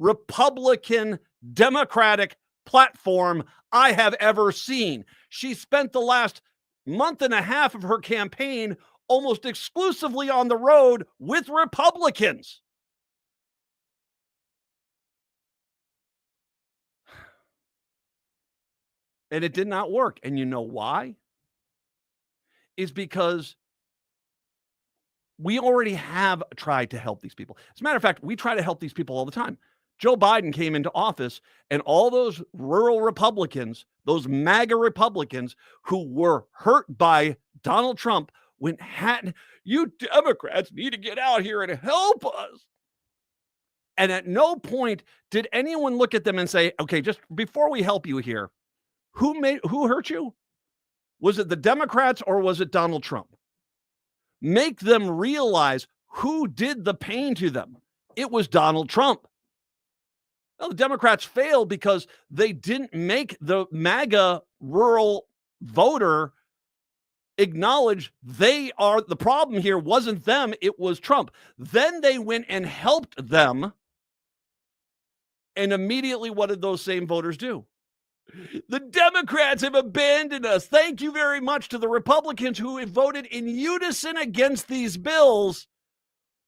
Republican Democratic platform I have ever seen. She spent the last month and a half of her campaign almost exclusively on the road with Republicans. And it did not work. And you know why? Is because we already have tried to help these people. As a matter of fact, we try to help these people all the time. Joe Biden came into office, and all those rural Republicans, those MAGA Republicans who were hurt by Donald Trump, went, you Democrats need to get out here and help us. And at no point did anyone look at them and say, okay, just before we help you here, who hurt you? Was it the Democrats or was it Donald Trump? Make them realize who did the pain to them. It was Donald Trump. Well, the Democrats failed because they didn't make the MAGA rural voter acknowledge they are the problem here. Wasn't them, it was Trump. Then they went and helped them. And immediately, what did those same voters do? The Democrats have abandoned us. Thank you very much to the Republicans who have voted in unison against these bills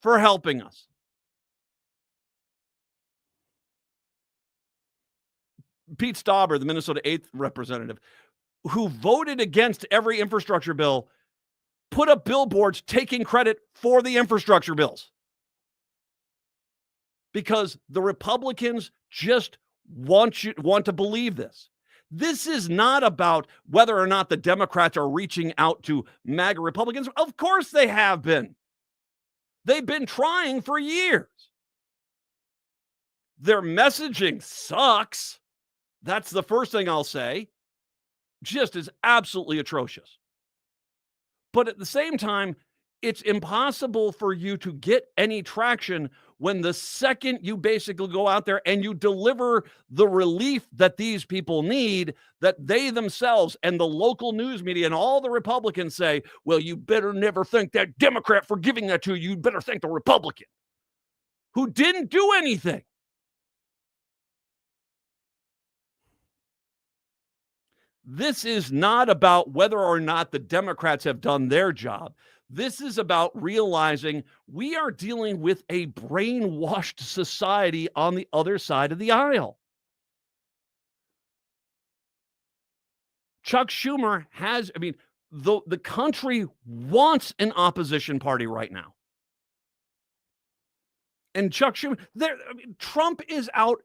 for helping us. Pete Stauber, the Minnesota 8th representative, who voted against every infrastructure bill, put up billboards taking credit for the infrastructure bills. Because the Republicans just want to believe this. This is not about whether or not the Democrats are reaching out to MAGA Republicans. Of course they have been. They've been trying for years. Their messaging sucks. That's the first thing I'll say. Just is absolutely atrocious. But at the same time, it's impossible for you to get any traction when the second you basically go out there and you deliver the relief that these people need, that they themselves and the local news media and all the Republicans say, well, you better never thank that Democrat for giving that to you. You better thank the Republican who didn't do anything. This is not about whether or not the Democrats have done their job. This is about realizing we are dealing with a brainwashed society on the other side of the aisle. Chuck Schumer has, the country wants an opposition party right now. And Chuck Schumer, Trump is out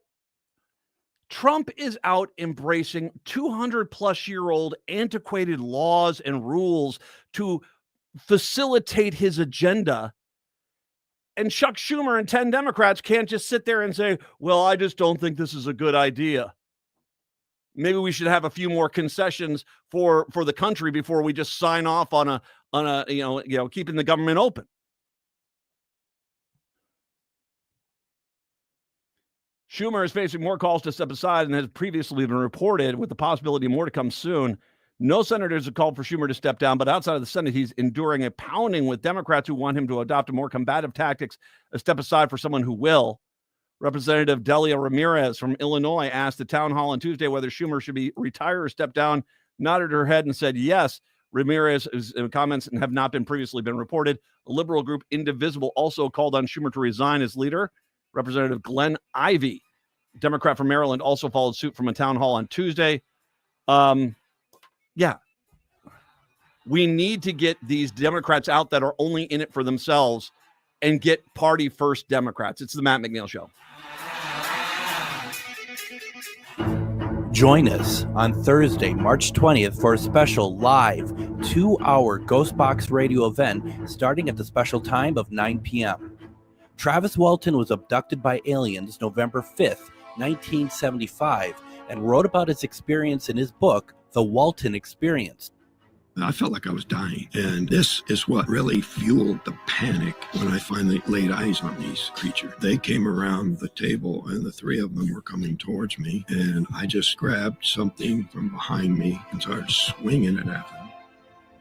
embracing 200-plus-year-old antiquated laws and rules to facilitate his agenda. And Chuck Schumer and 10 Democrats can't just sit there and say, well, I just don't think this is a good idea. Maybe we should have a few more concessions for the country before we just sign off on a keeping the government open. Schumer is facing more calls to step aside and has previously been reported, with the possibility of more to come soon. No senators have called for Schumer to step down, but outside of the Senate, he's enduring a pounding with Democrats who want him to adopt a more combative tactics, a step aside for someone who will. Representative Delia Ramirez from Illinois asked the town hall on Tuesday whether Schumer should be retired or step down, nodded her head and said yes. Ramirez's comments have not previously been reported. A liberal group, Indivisible, also called on Schumer to resign as leader. Representative Glenn Ivey, Democrat from Maryland, also followed suit from a town hall on Tuesday. Yeah, we need to get these Democrats out that are only in it for themselves and get party first Democrats. It's the Matt McNeil Show. Join us on Thursday, March 20th for a special live 2-hour Ghost Box radio event starting at the special time of 9 p.m. Travis Walton was abducted by aliens November 5th, 1975, and wrote about his experience in his book, The Walton Experience. I felt like I was dying, and this is what really fueled the panic when I finally laid eyes on these creatures. They came around the table, and the three of them were coming towards me, and I just grabbed something from behind me and started swinging it at them.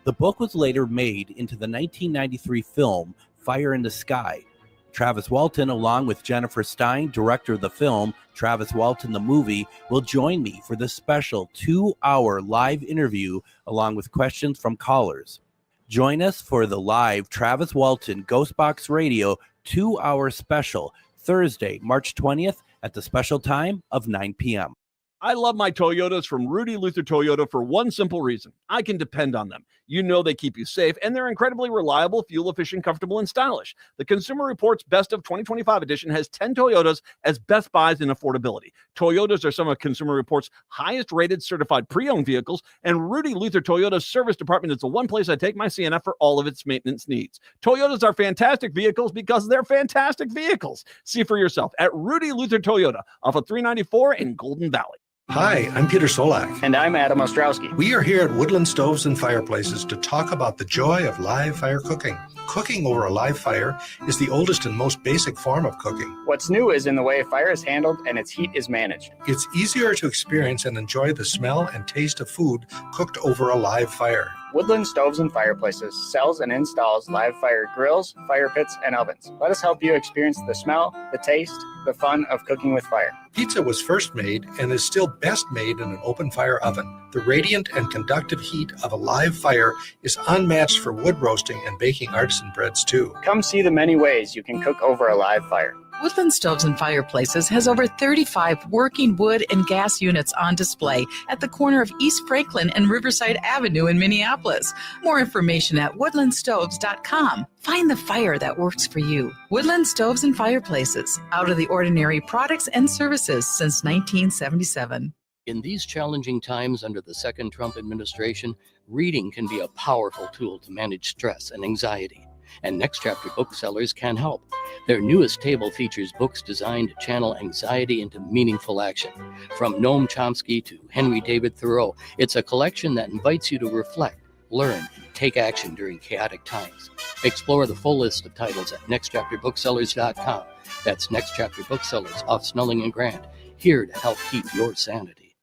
The book was later made into the 1993 film Fire in the Sky. Travis Walton, along with Jennifer Stein, director of the film, Travis Walton the Movie, will join me for this special 2-hour live interview along with questions from callers. Join us for the live Travis Walton Ghostbox Radio 2-hour special, Thursday, March 20th at the special time of 9 p.m. I love my Toyotas from Rudy Luther Toyota for one simple reason. I can depend on them. You know they keep you safe, and they're incredibly reliable, fuel-efficient, comfortable, and stylish. The Consumer Reports Best of 2025 edition has 10 Toyotas as best buys in affordability. Toyotas are some of Consumer Reports' highest-rated certified pre-owned vehicles, and Rudy Luther Toyota's service department is the one place I take my Sienna for all of its maintenance needs. Toyotas are fantastic vehicles because they're fantastic vehicles. See for yourself at Rudy Luther Toyota off of 394 in Golden Valley. Hi, I'm Peter Solak. And I'm Adam Ostrowski. We are here at Woodland Stoves and Fireplaces to talk about the joy of live fire cooking. Cooking over a live fire is the oldest and most basic form of cooking. What's new is in the way fire is handled and its heat is managed. It's easier to experience and enjoy the smell and taste of food cooked over a live fire. Woodland Stoves and Fireplaces sells and installs live fire grills, fire pits, and ovens. Let us help you experience the smell, the taste, the fun of cooking with fire. Pizza was first made and is still best made in an open fire oven. The radiant and conductive heat of a live fire is unmatched for wood roasting and baking artisan breads too. Come see the many ways you can cook over a live fire. Woodland Stoves and Fireplaces has over 35 working wood and gas units on display at the corner of East Franklin and Riverside Avenue in Minneapolis. More information at woodlandstoves.com. Find the fire that works for you. Woodland Stoves and Fireplaces. Out of the ordinary products and services since 1977. In these challenging times under the second Trump administration, reading can be a powerful tool to manage stress and anxiety. And Next Chapter Booksellers can help. Their newest table features books designed to channel anxiety into meaningful action. From Noam Chomsky to Henry David Thoreau, it's a collection that invites you to reflect, learn, and take action during chaotic times. Explore the full list of titles at nextchapterbooksellers.com. That's Next Chapter Booksellers off Snelling and Grant, here to help keep your sanity.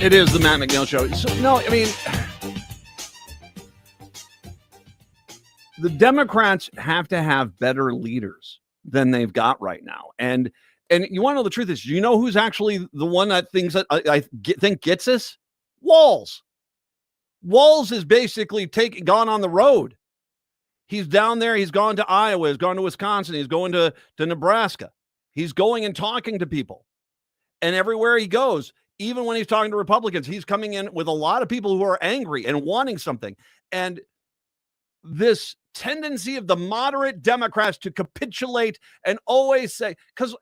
It is the Matt McNeil Show. So, no, I mean, the Democrats have to have better leaders than they've got right now. And you want to know the truth is, you know who's actually the one that thinks that I think gets us? Walz. Walz is basically gone on the road. He's down there. He's gone to Iowa. He's gone to Wisconsin. He's going to Nebraska. He's going and talking to people. And everywhere he goes, even when he's talking to Republicans, he's coming in with a lot of people who are angry and wanting something. And this tendency of the moderate Democrats to capitulate and always say, because,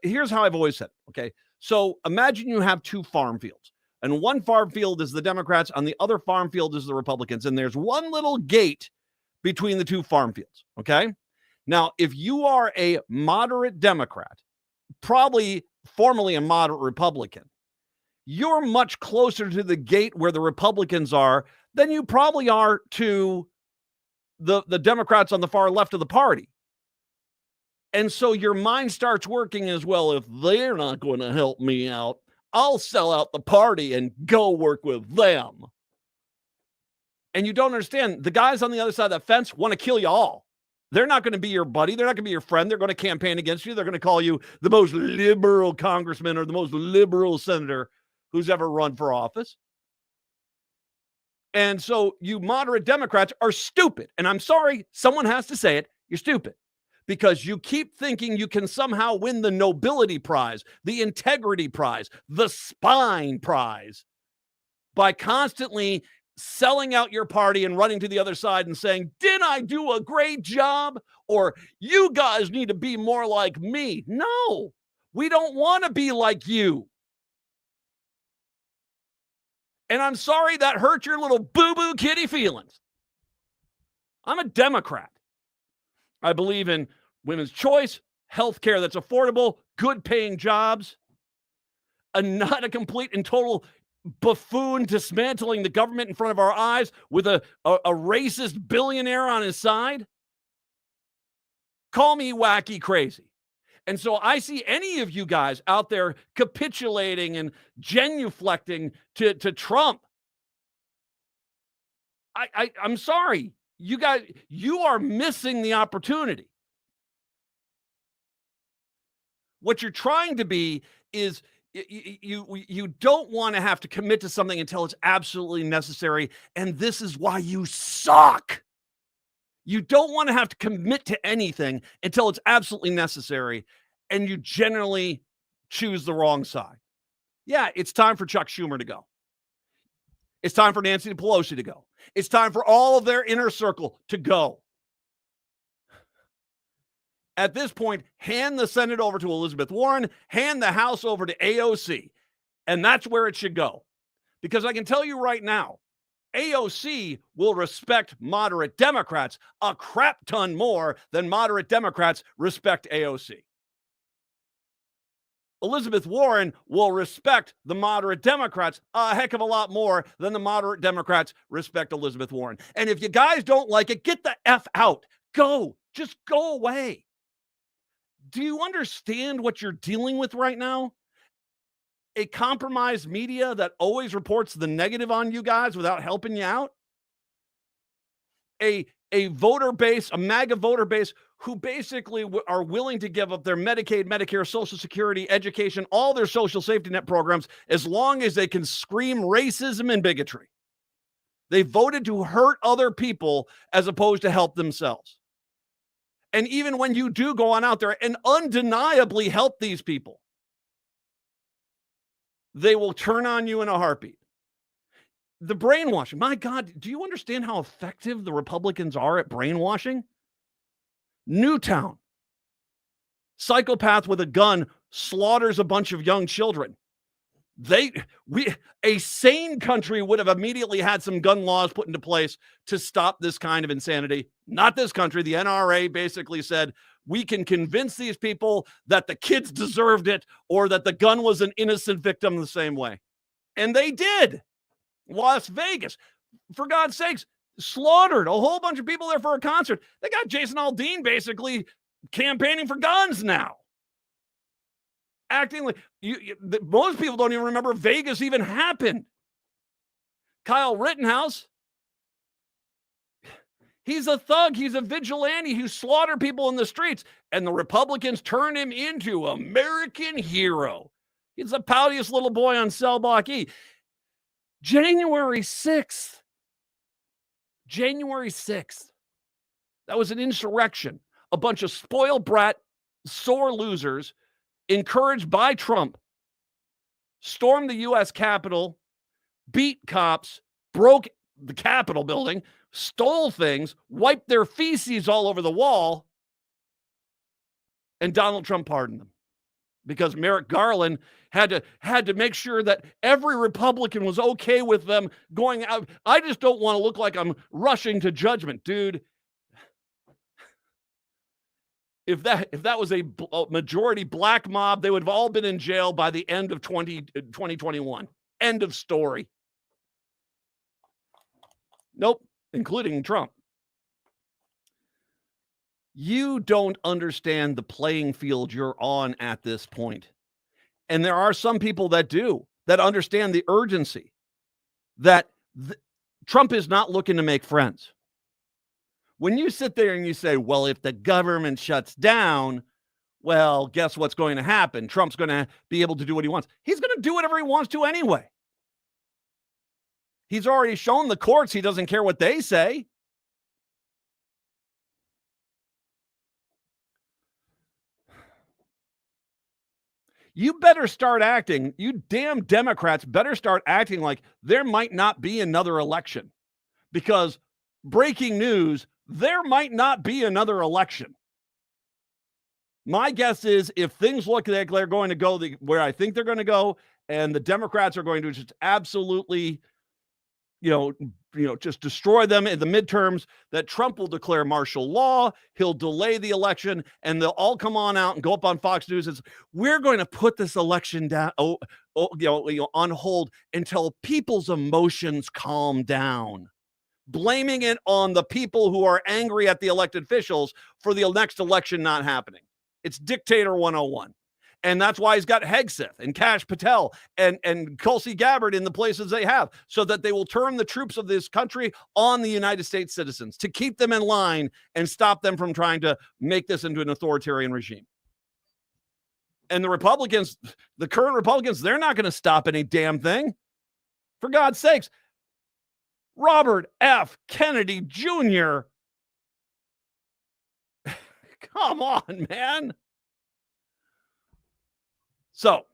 here's how I've always said, okay? So imagine you have two farm fields, and one farm field is the Democrats, on the other farm field is the Republicans, and there's one little gate between the two farm fields, okay? Now, if you are a moderate Democrat, probably formerly a moderate Republican, you're much closer to the gate where the Republicans are than you probably are to the Democrats on the far left of the party. And so your mind starts working as well. If they're not going to help me out, I'll sell out the party and go work with them. And you don't understand. The guys on the other side of that fence want to kill you all. They're not going to be your buddy. They're not going to be your friend. They're going to campaign against you. They're going to call you the most liberal congressman or the most liberal senator who's ever run for office. And so you moderate Democrats are stupid. And I'm sorry, someone has to say it. You're stupid because you keep thinking you can somehow win the nobility prize, the integrity prize, the spine prize by constantly selling out your party and running to the other side and saying, did I do a great job? Or you guys need to be more like me. No, we don't want to be like you. And I'm sorry that hurt your little boo-boo kitty feelings. I'm a Democrat. I believe in women's choice, health care that's affordable, good-paying jobs, and not a complete and total buffoon dismantling the government in front of our eyes with a racist billionaire on his side. Call me wacky crazy. And so I see any of you guys out there capitulating and genuflecting to Trump. I'm sorry. You guys, you are missing the opportunity. What you're trying to be is you don't want to have to commit to something until it's absolutely necessary. And this is why you suck. You don't want to have to commit to anything until it's absolutely necessary. And you generally choose the wrong side. Yeah, it's time for Chuck Schumer to go. It's time for Nancy Pelosi to go. It's time for all of their inner circle to go. At this point, hand the Senate over to Elizabeth Warren, hand the House over to AOC, and that's where it should go. Because I can tell you right now, AOC will respect moderate Democrats a crap ton more than moderate Democrats respect AOC. Elizabeth Warren will respect the moderate Democrats a heck of a lot more than the moderate Democrats respect Elizabeth Warren. And if you guys don't like it, get the F out. Go. Just go away. Do you understand what you're dealing with right now? A compromised media that always reports the negative on you guys without helping you out? A voter base, a MAGA voter base, who basically are willing to give up their Medicaid, Medicare, Social Security, education, all their social safety net programs, as long as they can scream racism and bigotry. They voted to hurt other people as opposed to help themselves. And even when you do go on out there and undeniably help these people, they will turn on you in a heartbeat. The brainwashing. My God, do you understand how effective the Republicans are at brainwashing? Newtown. Psychopath with a gun slaughters a bunch of young children. A sane country would have immediately had some gun laws put into place to stop this kind of insanity. Not this country. The NRA basically said, we can convince these people that the kids deserved it or that the gun was an innocent victim the same way. And they did. Las Vegas, for God's sakes, slaughtered a whole bunch of people there for a concert. They got Jason Aldean basically campaigning for guns now. Acting like most people don't even remember Vegas even happened. Kyle Rittenhouse, he's a thug. He's a vigilante who slaughtered people in the streets. And the Republicans turn him into American hero. He's the poutiest little boy on cell block E. January 6th. That was an insurrection. A bunch of spoiled brat, sore losers, encouraged by Trump, stormed the U.S. Capitol, beat cops, broke the Capitol building, stole things, wiped their feces all over the wall, and Donald Trump pardoned them. Because Merrick Garland had to make sure that every Republican was okay with them going out. I just don't want to look like I'm rushing to judgment, dude. If that was a majority black mob, they would have all been in jail by the end of 2021. End of story. Nope, including Trump. You don't understand the playing field you're on at this point. And there are some people that do, that understand the urgency, that Trump is not looking to make friends. When you sit there and you say, well, if the government shuts down, well, guess what's going to happen? Trump's going to be able to do what he wants. He's going to do whatever he wants to anyway. He's already shown the courts he doesn't care what they say. You better start acting, you damn Democrats better start acting like there might not be another election. Because breaking news, there might not be another election. My guess is if things look like they're going to go where I think they're going to go, and the Democrats are going to just absolutely, just destroy them in the midterms, that Trump will declare martial law, he'll delay the election, and they'll all come on out and go up on Fox News and say, we're going to put this election down, on hold until people's emotions calm down. Blaming it on the people who are angry at the elected officials for the next election not happening. It's Dictator 101. And that's why he's got Hegseth and Kash Patel and Tulsi Gabbard in the places they have, so that they will turn the troops of this country on the United States citizens to keep them in line and stop them from trying to make this into an authoritarian regime. And the Republicans, the current Republicans, they're not going to stop any damn thing. For God's sakes, Robert F. Kennedy Jr. Come on, man. So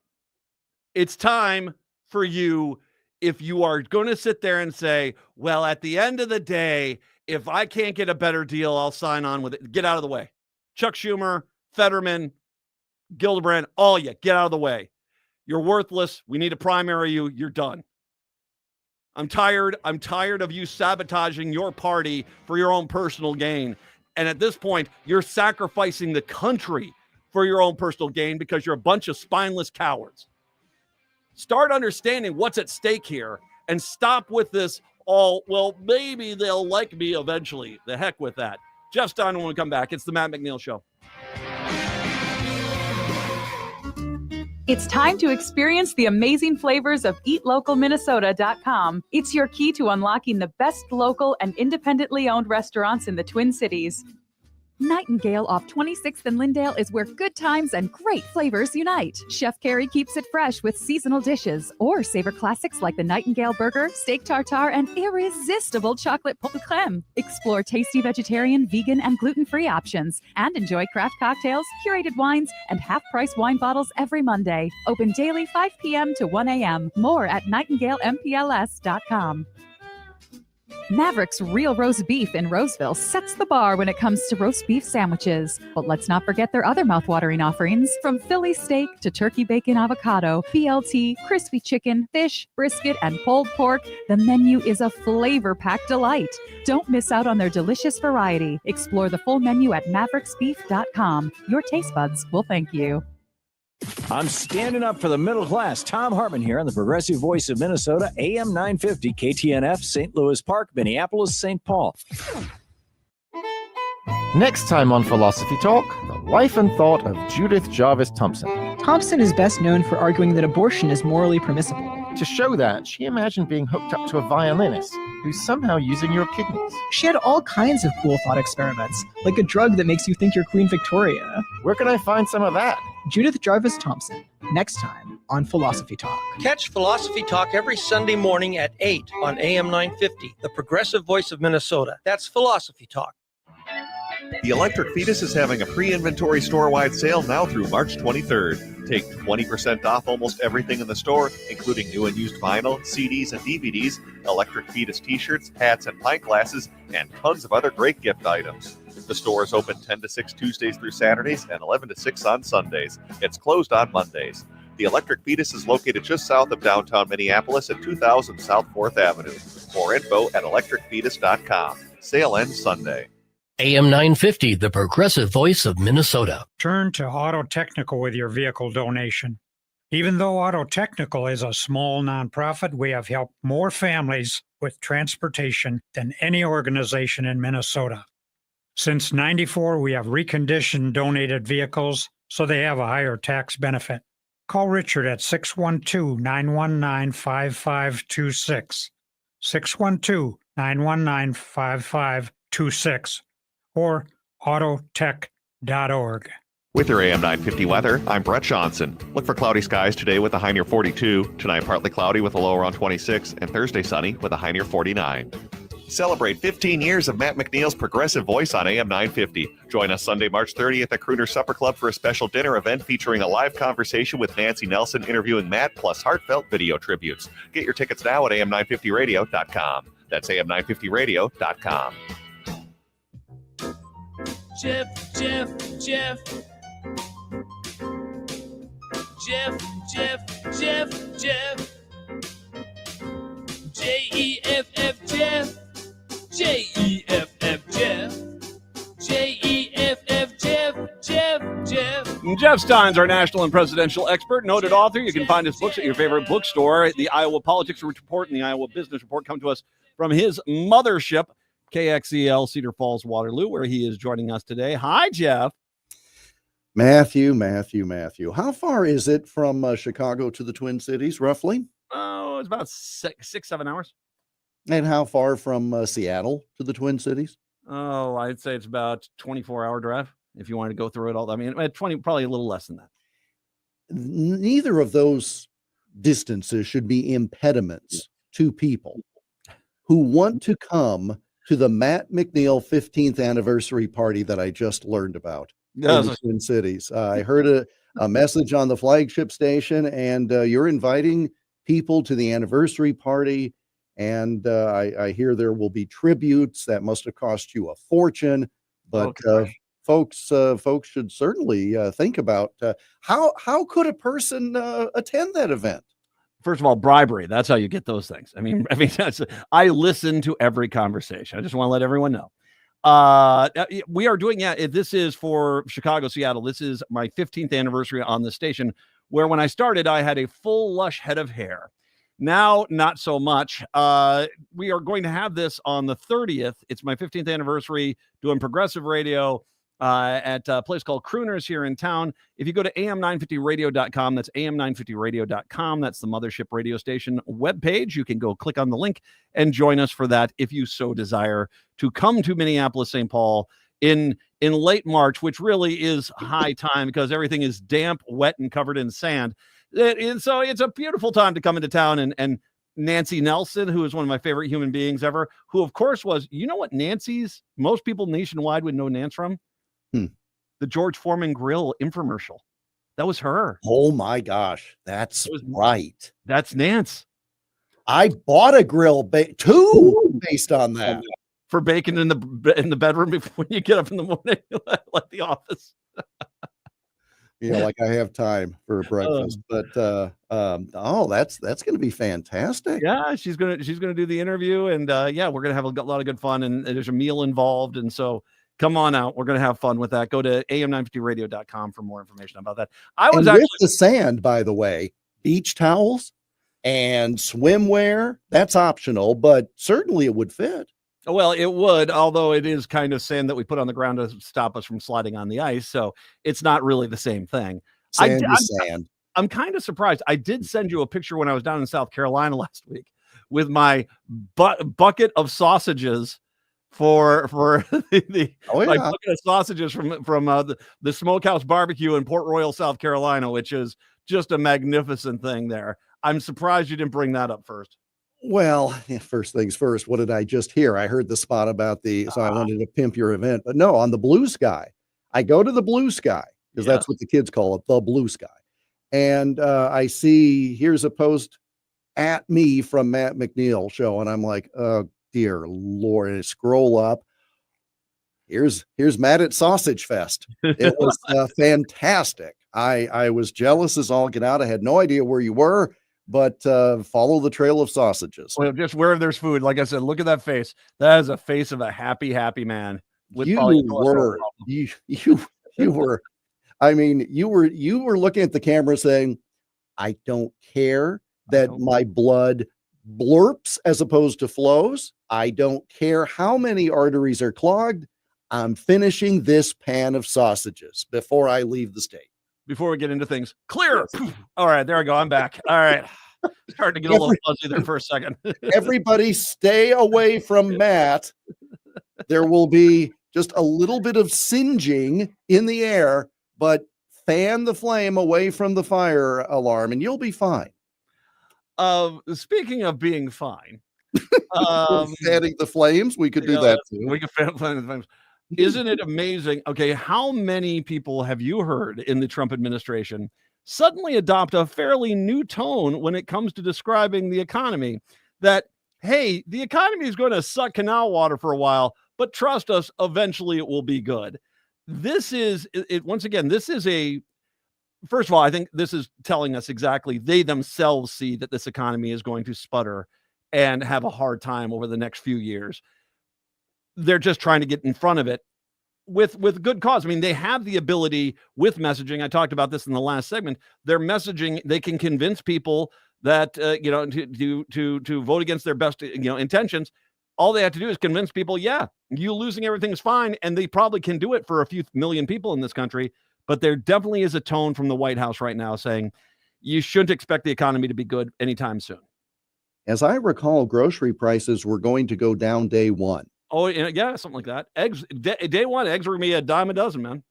it's time for you, if you are going to sit there and say, well, at the end of the day, if I can't get a better deal, I'll sign on with it. Get out of the way. Chuck Schumer, Fetterman, Gillibrand, all you, get out of the way. You're worthless. We need to primary you. You're done. I'm tired of you sabotaging your party for your own personal gain. And at this point, you're sacrificing the country for your own personal gain because you're a bunch of spineless cowards. Start understanding what's at stake here and stop with this well, maybe they'll like me eventually. The heck with that. Jeff Stein when we come back. It's the Matt McNeil Show. It's time to experience the amazing flavors of eatlocalminnesota.com. It's your key to unlocking the best local and independently owned restaurants in the Twin Cities. Nightingale off 26th and Lindale is where good times and great flavors unite. Chef Carrie keeps it fresh with seasonal dishes, or savor classics like the Nightingale burger, steak tartare, and irresistible chocolate pot de crème. Explore tasty vegetarian, vegan, and gluten-free options, and enjoy craft cocktails, curated wines, and half-price wine bottles every Monday. Open daily 5 p.m. to 1 a.m. More at nightingalempls.com. Maverick's Real Roast Beef in Roseville sets the bar when it comes to roast beef sandwiches. But let's not forget their other mouthwatering offerings, from Philly steak to turkey bacon avocado, BLT, crispy chicken, fish, brisket, and pulled pork. The menu is a flavor-packed delight. Don't miss out on their delicious variety. Explore the full menu at mavericksbeef.com. Your taste buds will thank you. I'm standing up for the middle class. Tom Hartman here on the Progressive Voice of Minnesota, AM 950, KTNF, St. Louis Park, Minneapolis, St. Paul. Next time on Philosophy Talk, the life and thought of Judith Jarvis Thompson. Thompson is best known for arguing that abortion is morally permissible. To show that, she imagined being hooked up to a violinist who's somehow using your kidneys. She had all kinds of cool thought experiments, like a drug that makes you think you're Queen Victoria. Where can I find some of that? Judith Jarvis Thompson, next time on Philosophy Talk. Catch Philosophy Talk every Sunday morning at 8 on AM 950, the Progressive Voice of Minnesota. That's Philosophy Talk. The Electric Fetus is having a pre-inventory store-wide sale now through March 23rd. Take 20% off almost everything in the store, including new and used vinyl, CDs and DVDs, Electric Fetus t-shirts, hats and pint glasses, and tons of other great gift items. The store is open 10 to 6 Tuesdays through Saturdays and 11 to 6 on Sundays. It's closed on Mondays. The Electric Fetus is located just south of downtown Minneapolis at 2000 South 4th Avenue. More info at electricfetus.com. Sale ends Sunday. AM 950, the Progressive Voice of Minnesota. Turn to Auto Technical with your vehicle donation. Even though Auto Technical is a small nonprofit, we have helped more families with transportation than any organization in Minnesota. Since '94, we have reconditioned donated vehicles so they have a higher tax benefit. Call Richard at 612-919-5526, 612-919-5526, or autotech.org. With your AM 950 weather, I'm Brett Johnson. Look for cloudy skies today with a high near 42, tonight partly cloudy with a low around 26, and Thursday sunny with a high near 49. Celebrate 15 years of Matt McNeil's Progressive Voice on AM 950. Join us Sunday, March 30th at Crooner Supper Club for a special dinner event featuring a live conversation with Nancy Nelson interviewing Matt, plus heartfelt video tributes. Get your tickets now at am950radio.com. That's am950radio.com. Jeff. J-E-F-F, Jeff. J-E-F-F, Jeff. J-E-F-F, Jeff. Jeff Stein's our national and presidential expert, noted author. You can find his books at your favorite bookstore. The Iowa Politics Report and the Iowa Business Report come to us from his mothership, KXEL Cedar Falls, Waterloo, where he is joining us today. Hi, Jeff. Matthew. How far is it from Chicago to the Twin Cities, roughly? Oh, it's about 7 hours. And how far from Seattle to the Twin Cities? Oh, I'd say it's about 24-hour drive if you wanted to go through it all. I mean, 20, probably a little less than that. Neither of those distances should be impediments to people who want to come to the Matt McNeil 15th anniversary party that I just learned about in the Twin Cities. I heard a message on the flagship station, and you're inviting people to the anniversary party. And I hear there will be tributes that must have cost you a fortune, but folks should certainly think about how could a person attend that event. First of all, bribery. That's how you get those things. I mean, I listen to every conversation. I just want to let everyone know. We are doing, this is for Chicago, Seattle. This is my 15th anniversary on the station, where when I started, I had a full lush head of hair. Now, not so much. We are going to have this on the 30th. It's my 15th anniversary doing progressive radio at a place called Crooners here in town. If you go to am950radio.com, that's am950radio.com. That's the mothership radio station webpage. You can go click on the link and join us for that if you so desire to come to Minneapolis, St. Paul in late March, which really is high time because everything is damp, wet, and covered in sand. And so it's a beautiful time to come into town. And Nancy Nelson, who is one of my favorite human beings ever, who of course was, you know what most people nationwide would know Nance from? The George Foreman Grill infomercial. That was her. Oh my gosh. That's right. That's Nance. I bought a grill, two based on that. For baking in the bedroom before you get up in the morning, like the office. Like I have time for breakfast, but that's going to be fantastic. Yeah, she's gonna do the interview, and we're gonna have a lot of good fun, and there's a meal involved, and so come on out. We're gonna have fun with that. Go to am950radio.com for more information about that. With the sand, by the way, beach towels and swimwear, that's optional, but certainly it would fit. Well, it would, although it is kind of sand that we put on the ground to stop us from sliding on the ice. So it's not really the same thing. Sand is sand. I'm kind of surprised. I did send you a picture when I was down in South Carolina last week with my bucket of sausages for my bucket of sausages from the Smokehouse Barbecue in Port Royal, South Carolina, which is just a magnificent thing there. I'm surprised you didn't bring that up first. Well, first things first, what did I just hear? I heard the spot about so I wanted to pimp your event, but no, on the Blue Sky. I go to the Blue Sky because that's what the kids call it, the Blue Sky. And I see, here's a post at me from Matt McNeil show. And I'm like, oh, dear Lord. And I scroll up. Here's Matt at Sausage Fest. It was fantastic. I was jealous as all get out. I had no idea where you were. But follow the trail of sausages. Well, just where there's food, like I said, look at that face. That is a face of a happy man. You were. I mean, you were looking at the camera saying, "I don't care that my blood blurps as opposed to flows. I don't care how many arteries are clogged. I'm finishing this pan of sausages before I leave the state." Before we get into things, clear. Yes. All right, there I go. I'm back. All right. Starting to get a little fuzzy there for a second. Everybody stay away from Matt. There will be just a little bit of singeing in the air, but fan the flame away from the fire alarm and you'll be fine. Speaking of being fine, fanning the flames, we could do that too. We could fan the flames. Isn't it amazing? Okay, how many people have you heard in the Trump administration suddenly adopt a fairly new tone when it comes to describing the economy? That, hey, the economy is going to suck canal water for a while, but trust us, eventually it will be good. This is it. Once again, this is first of all, I think this is telling us exactly they themselves see that this economy is going to sputter and have a hard time over the next few years. They're just trying to get in front of it with good cause. I mean, they have the ability with messaging. I talked about this in the last segment. Their messaging, they can convince people that, to vote against their best, intentions. All they have to do is convince people, you losing everything is fine. And they probably can do it for a few million people in this country. But there definitely is a tone from the White House right now saying you shouldn't expect the economy to be good anytime soon. As I recall, grocery prices were going to go down day one. Oh, yeah, something like that. Eggs, day one, eggs were going to be a dime a dozen, man.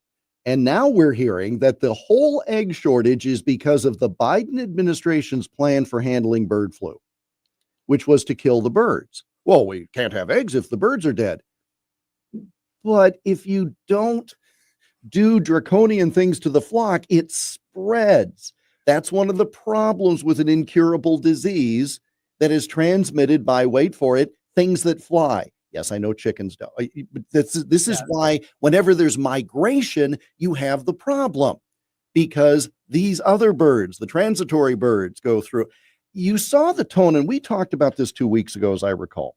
And now we're hearing that the whole egg shortage is because of the Biden administration's plan for handling bird flu, which was to kill the birds. Well, we can't have eggs if the birds are dead. But if you don't do draconian things to the flock, it spreads. That's one of the problems with an incurable disease that is transmitted by, wait for it, things that fly. Yes, I know chickens don't. This is why whenever there's migration, you have the problem, because these other birds, the transitory birds, go through. You saw the tone, and we talked about this 2 weeks ago, as I recall,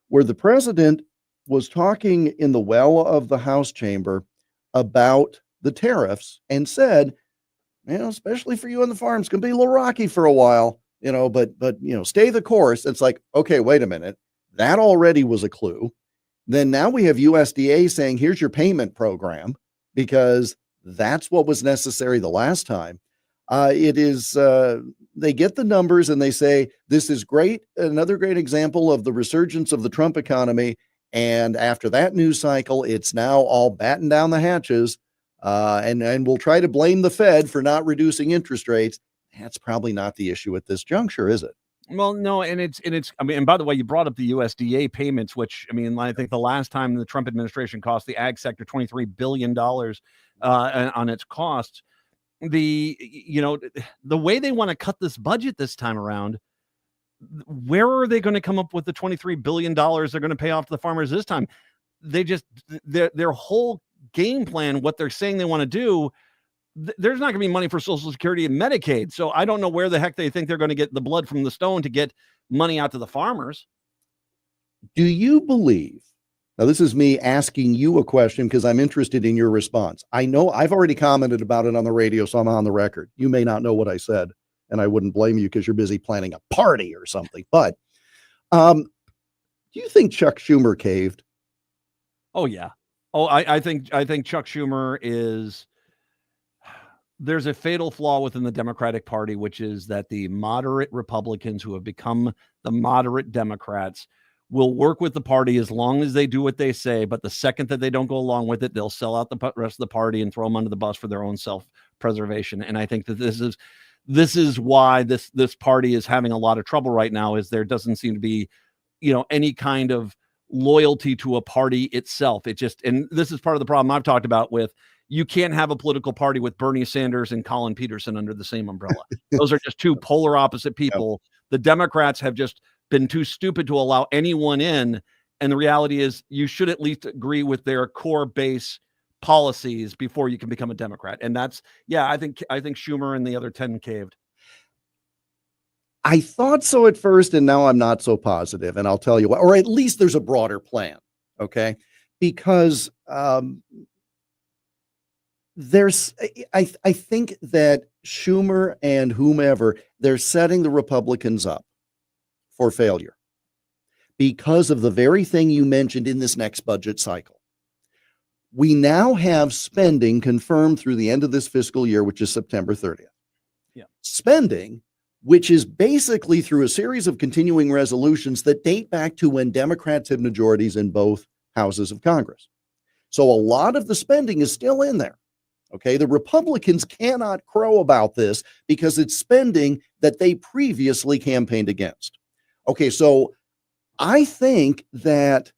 where the president was talking in the well of the House chamber about the tariffs and said, especially for you on the farm, it's going to be a little rocky for a while, but stay the course. It's like, okay, wait a minute. That already was a clue. Then now we have USDA saying, here's your payment program, because that's what was necessary the last time. They get the numbers and they say, this is great. Another great example of the resurgence of the Trump economy. And after that news cycle, it's now all batten down the hatches. And we'll try to blame the Fed for not reducing interest rates. That's probably not the issue at this juncture, is it? Well, no, and by the way, you brought up the USDA payments, which, I think the last time the Trump administration cost the ag sector $23 billion on its costs. The way they want to cut this budget this time around, where are they going to come up with the $23 billion they're going to pay off to the farmers this time? They just, their whole game plan, what they're saying they want to do, there's not going to be money for Social Security and Medicaid. So I don't know where the heck they think they're going to get the blood from the stone to get money out to the farmers. Do you believe, now this is me asking you a question because I'm interested in your response. I know I've already commented about it on the radio, so I'm on the record. You may not know what I said, and I wouldn't blame you because you're busy planning a party or something. But do you think Chuck Schumer caved? Oh, yeah. Oh, I think Chuck Schumer is... There's a fatal flaw within the Democratic Party, which is that the moderate Republicans who have become the moderate Democrats will work with the party as long as they do what they say. But the second that they don't go along with it, they'll sell out the rest of the party and throw them under the bus for their own self-preservation. And I think that this is why this party is having a lot of trouble right now, is there doesn't seem to be, any kind of loyalty to a party itself. And this is part of the problem I've talked about with, you can't have a political party with Bernie Sanders and Colin Peterson under the same umbrella. Those are just two polar opposite people. Yep. The Democrats have just been too stupid to allow anyone in. And the reality is you should at least agree with their core base policies before you can become a Democrat. And that's, I think Schumer and the other 10 caved. I thought so at first, and now I'm not so positive. And I'll tell you what, or at least there's a broader plan. Okay. Because, I think that Schumer and whomever, they're setting the Republicans up for failure because of the very thing you mentioned in this next budget cycle. We now have spending confirmed through the end of this fiscal year, which is September 30th. Yeah. Spending, which is basically through a series of continuing resolutions that date back to when Democrats had majorities in both houses of Congress. So a lot of the spending is still in there. Okay, the Republicans cannot crow about this because it's spending that they previously campaigned against. Okay, so I think that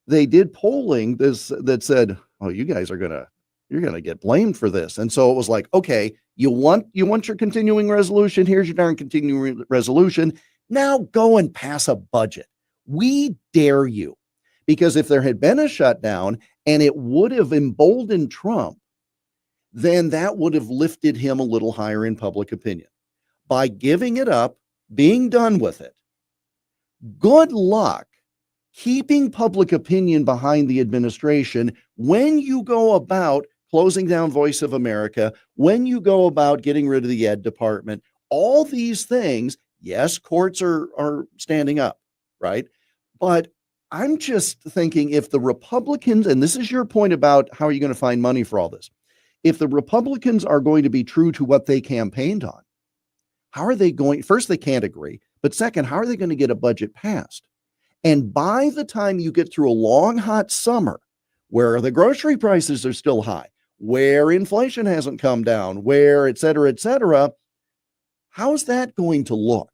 they did polling that said, "Oh, you guys you're gonna get blamed for this," and so it was like, okay, you want your continuing resolution? Here's your darn continuing resolution. Now go and pass a budget. We dare you, because if there had been a shutdown and it would have emboldened Trump, then that would have lifted him a little higher in public opinion. By giving it up, being done with it, good luck keeping public opinion behind the administration when you go about closing down Voice of America, when you go about getting rid of the Ed Department, all these things. Yes, courts are standing up, right? But I'm just thinking, if the Republicans, and this is your point about how are you going to find money for all this, if the Republicans are going to be true to what they campaigned on, how are they going? First, they can't agree. But second, how are they going to get a budget passed? And by the time you get through a long, hot summer where the grocery prices are still high, where inflation hasn't come down, where et cetera, how's that going to look?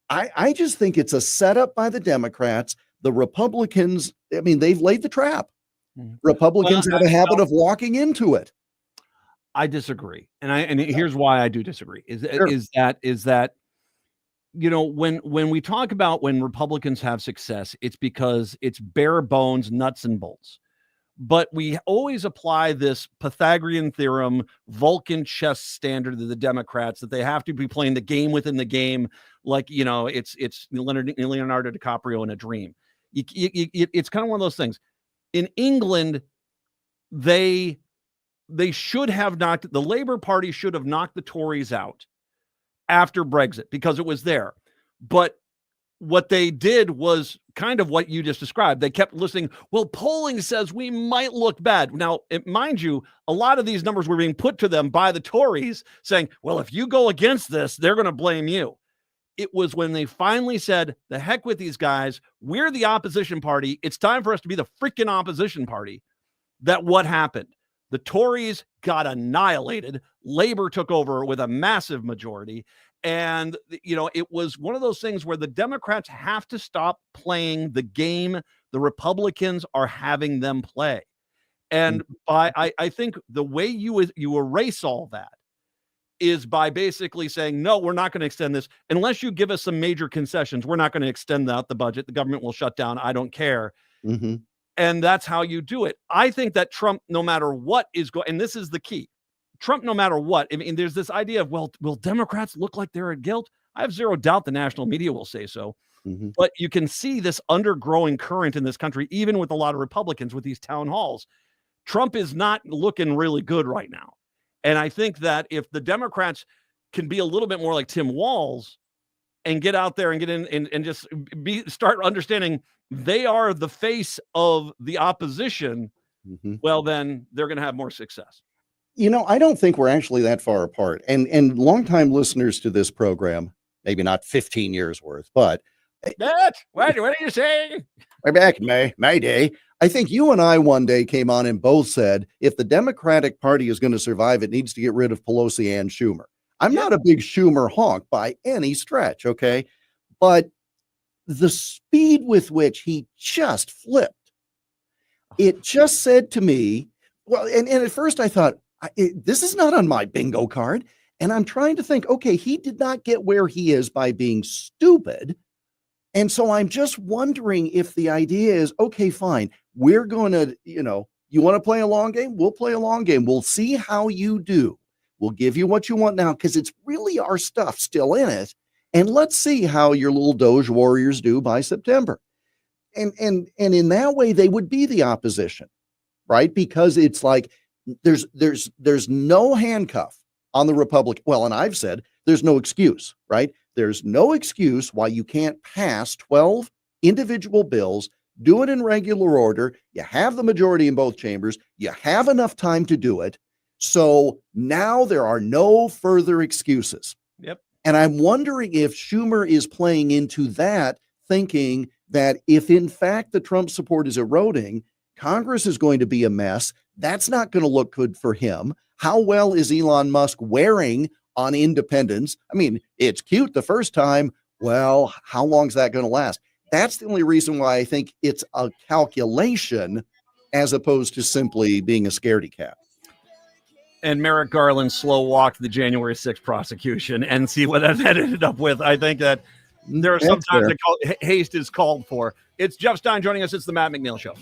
I just think it's a setup by the Democrats. The Republicans, I mean, they've laid the trap. Republicans have a habit of walking into it. I disagree. And here's why I do disagree is that when we talk about when Republicans have success, it's because it's bare bones, nuts and bolts. But we always apply this Pythagorean theorem, Vulcan chess standard to the Democrats that they have to be playing the game within the game, like it's Leonardo DiCaprio in a dream. It's kind of one of those things. In England, they should have knocked the Labour Party should have knocked the Tories out after Brexit because it was there. But what they did was kind of what you just described. They kept listening. Well, polling says we might look bad. Now, mind you, a lot of these numbers were being put to them by the Tories saying, well, if you go against this, they're going to blame you. It was when they finally said, the heck with these guys. We're the opposition party. It's time for us to be the freaking opposition party. That what happened. The Tories got annihilated. Labor took over with a massive majority. And, it was one of those things where the Democrats have to stop playing the game the Republicans are having them play. And I think the way you erase all that is by basically saying, no, we're not going to extend this. Unless you give us some major concessions, we're not going to extend out the budget. The government will shut down. I don't care. Mm-hmm. And that's how you do it. I think that Trump, no matter what is going, and this is the key, Trump, no matter what, I mean, there's this idea of, well, will Democrats look like they're at guilt? I have zero doubt the national media will say so. Mm-hmm. But you can see this undergrowing current in this country, even with a lot of Republicans with these town halls. Trump is not looking really good right now. And I think that if the Democrats can be a little bit more like Tim Walz and get out there and get in and just start understanding they are the face of the opposition, well, then they're going to have more success. I don't think we're actually that far apart. And longtime listeners to this program, maybe not 15 years worth, but what are you saying? Way back in May Day, I think you and I one day came on and both said, if the Democratic Party is going to survive, it needs to get rid of Pelosi and Schumer. I'm not a big Schumer honk by any stretch, okay? But the speed with which he just flipped, it just said to me, well, and at first I thought, this is not on my bingo card. And I'm trying to think, okay, he did not get where he is by being stupid. And so I'm just wondering if the idea is, okay, fine, we're going to, you want to play a long game? We'll play a long game. We'll see how you do. We'll give you what you want now because it's really our stuff still in it. And let's see how your little Doge warriors do by September. And in that way, they would be the opposition, right? Because it's like there's no handcuff on the Republican. Well, and I've said there's no excuse, right? There's no excuse why you can't pass 12 individual bills, do it in regular order. You have the majority in both chambers. You have enough time to do it. So now there are no further excuses. Yep. And I'm wondering if Schumer is playing into that, thinking that if in fact the Trump support is eroding, Congress is going to be a mess. That's not going to look good for him. How well is Elon Musk wearing on independence? I mean, it's cute the first time. Well, how long is that going to last? That's the only reason why I think it's a calculation as opposed to simply being a scaredy cat. And Merrick Garland slow walked the January 6th prosecution and see what that ended up with. I think that there are some times that haste is called for. It's Jeff Stein joining us. It's the Matt McNeil Show.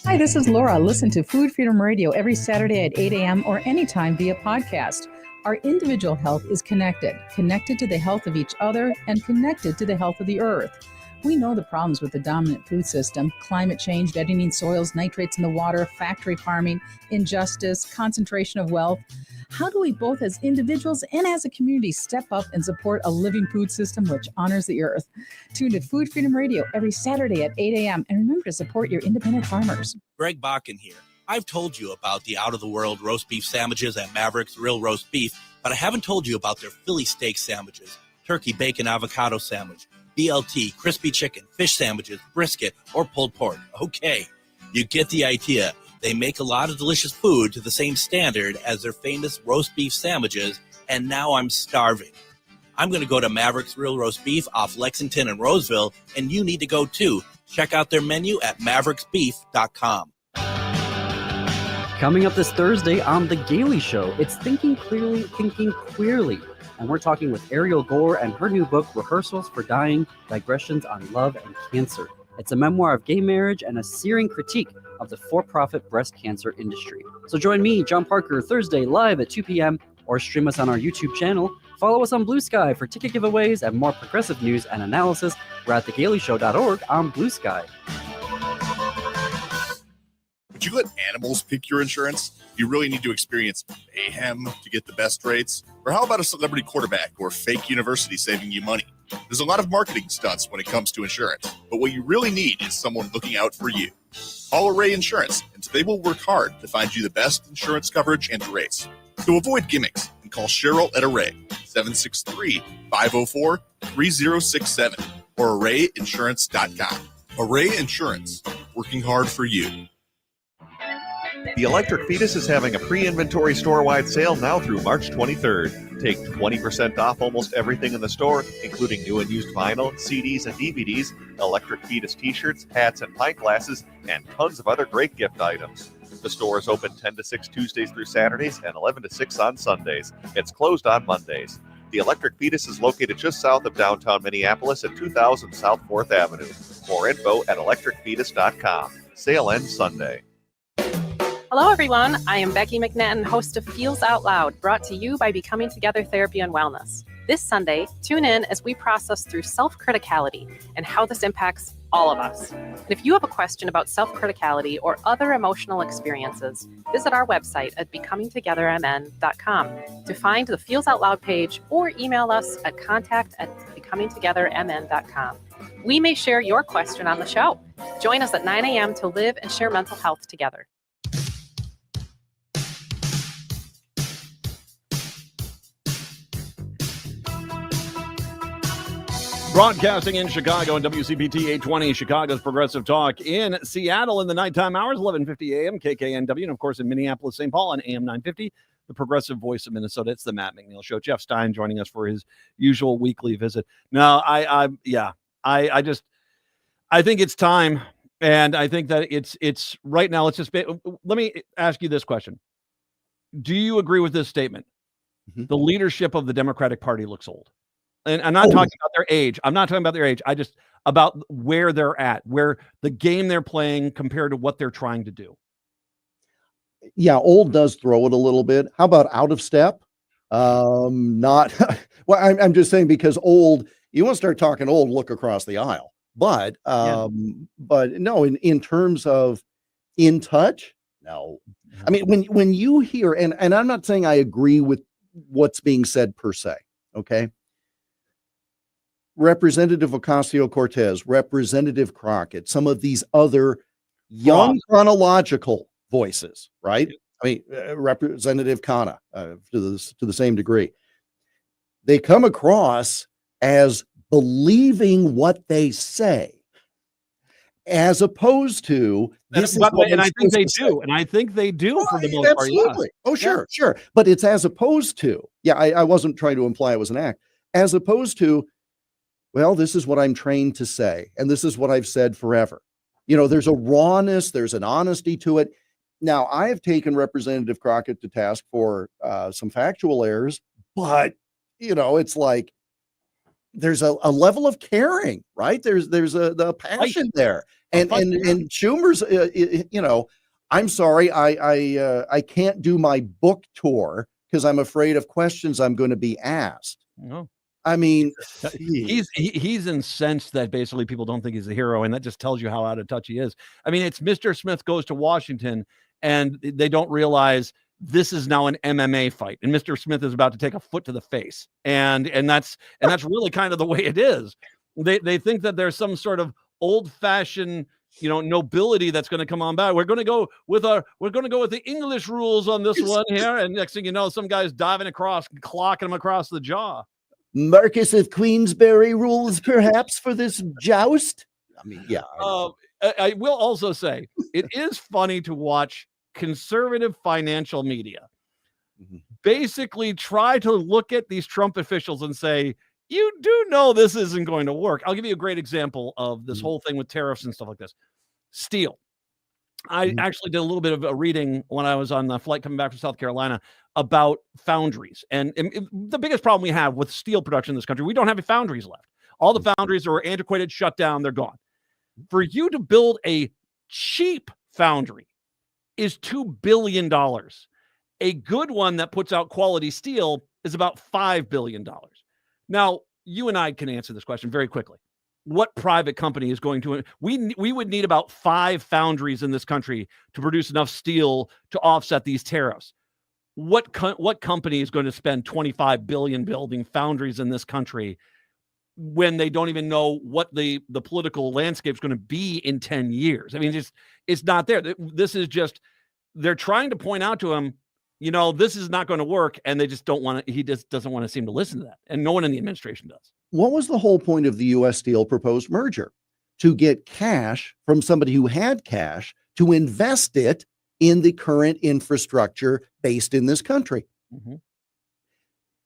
Hi, this is Laura. Listen to Food Freedom Radio every Saturday at 8 a.m. or anytime via podcast. Our individual health is connected to the health of each other and connected to the health of the earth. We know the problems with the dominant food system: climate change, deadening soils, nitrates in the water, factory farming, injustice, concentration of wealth. How do we both as individuals and as a community step up and support a living food system which honors the earth? Tune to Food Freedom Radio every Saturday at 8 a.m. and remember to support your independent farmers. Greg Bakken here. I've told you about the out-of-the-world roast beef sandwiches at Maverick's Real Roast Beef, but I haven't told you about their Philly steak sandwiches, turkey bacon avocado sandwich, BLT, crispy chicken, fish sandwiches, brisket, or pulled pork. Okay, you get the idea. They make a lot of delicious food to the same standard as their famous roast beef sandwiches, and now I'm starving. I'm going to go to Maverick's Real Roast Beef off Lexington and Roseville, and you need to go too. Check out their menu at mavericksbeef.com. Coming up this Thursday on The Gailey Show, it's Thinking Clearly, Thinking Queerly. And we're talking with Ariel Gore and her new book, Rehearsals for Dying, Digressions on Love and Cancer. It's a memoir of gay marriage and a searing critique of the for-profit breast cancer industry. So join me, John Parker, Thursday live at 2 p.m. or stream us on our YouTube channel. Follow us on Blue Sky for ticket giveaways and more progressive news and analysis. We're at thegaileyshow.org on Blue Sky. Would you let animals pick your insurance? Do you really need to experience mayhem to get the best rates? Or how about a celebrity quarterback or fake university saving you money? There's a lot of marketing stunts when it comes to insurance, but what you really need is someone looking out for you. Call Array Insurance, and they will work hard to find you the best insurance coverage and rates. So avoid gimmicks and call Cheryl at Array, 763-504-3067 or arrayinsurance.com. Array Insurance, working hard for you. The Electric Fetus is having a pre-inventory store-wide sale now through March 23rd. Take 20% off almost everything in the store, including new and used vinyl, CDs and DVDs, Electric Fetus t-shirts, hats and pint glasses, and tons of other great gift items. The store is open 10 to 6 Tuesdays through Saturdays and 11 to 6 on Sundays. It's closed on Mondays. The Electric Fetus is located just south of downtown Minneapolis at 2000 South 4th Avenue. More info at electricfetus.com. Sale ends Sunday. Hello, everyone. I am Becky McNeil, host of Feels Out Loud, brought to you by Becoming Together Therapy and Wellness. This Sunday, tune in as we process through self-criticality and how this impacts all of us. And if you have a question about self-criticality or other emotional experiences, visit our website at becomingtogethermn.com to find the Feels Out Loud page or email us at contact@becomingtogethermn.com. We may share your question on the show. Join us at 9 a.m. to live and share mental health together. Broadcasting in Chicago and WCPT 820, Chicago's Progressive Talk. In Seattle in the nighttime hours, 11:50 a.m., KKNW. And, of course, in Minneapolis, St. Paul on AM 950, the Progressive Voice of Minnesota. It's the Matt McNeil Show. Jeff Stein joining us for his usual weekly visit. Now, I think it's time. And I think that it's right now. Let me ask you this question. Do you agree with this statement? Mm-hmm. The leadership of the Democratic Party looks old. And I'm not talking about their age. I'm not talking about their age. I just about where they're at, where the game they're playing compared to what they're trying to do. Yeah, old does throw it a little bit. How about out of step? Not well, I'm just saying because old, you want to start talking old, look across the aisle. But no, in terms of in touch, no. I mean, when you hear, and I'm not saying I agree with what's being said per se, okay? Representative Ocasio-Cortez, Representative Crockett, some of these other young chronological voices, right? I mean, Representative Khanna, to the same degree. They come across as believing what they say, as opposed to this. And I think they do. And I think they do for the most part. Absolutely. Oh, sure. But it's as opposed to. Yeah, I wasn't trying to imply it was an act. As opposed to, well, this is what I'm trained to say, and this is what I've said forever. You know, there's a rawness, there's an honesty to it. Now, I have taken Representative Crockett to task for some factual errors, but, you know, it's like there's a level of caring, right? There's the passion there. And Schumer's, you know, I'm sorry, I can't do my book tour because I'm afraid of questions I'm going to be asked. No. I mean, he's incensed that basically people don't think he's a hero, and that just tells you how out of touch he is. I mean, it's Mr. Smith goes to Washington, and they don't realize this is now an MMA fight, and Mr. Smith is about to take a foot to the face, and that's really kind of the way it is. They think that there's some sort of old-fashioned nobility that's going to come on back. We're going to go with the English rules on this one here. And next thing you know, some guy's diving across, clocking him across the jaw. Marquis of Queensberry rules perhaps for this joust. I mean, yeah. I will also say it is funny to watch conservative financial media basically try to look at these Trump officials and say, you do know this isn't going to work. I'll give you a great example of this whole thing with tariffs and stuff like this. Steel. I actually did a little bit of a reading when I was on the flight coming back from South Carolina about foundries. And the biggest problem we have with steel production in this country, we don't have any foundries left. All the foundries are antiquated, shut down, they're gone. For you to build a cheap foundry is $2 billion. A good one that puts out quality steel is about $5 billion. Now, you and I can answer this question very quickly. What private company is going to... We would need about 5 foundries in this country to produce enough steel to offset these tariffs. What company is going to spend $25 billion building foundries in this country when they don't even know what the political landscape is going to be in 10 years? I mean, it's not there. This is just... They're trying to point out to him, this is not going to work, and they just don't want to. He just doesn't want to seem to listen to that, and no one in the administration does. What was the whole point of the U.S. Steel proposed merger? To get cash from somebody who had cash to invest it in the current infrastructure based in this country.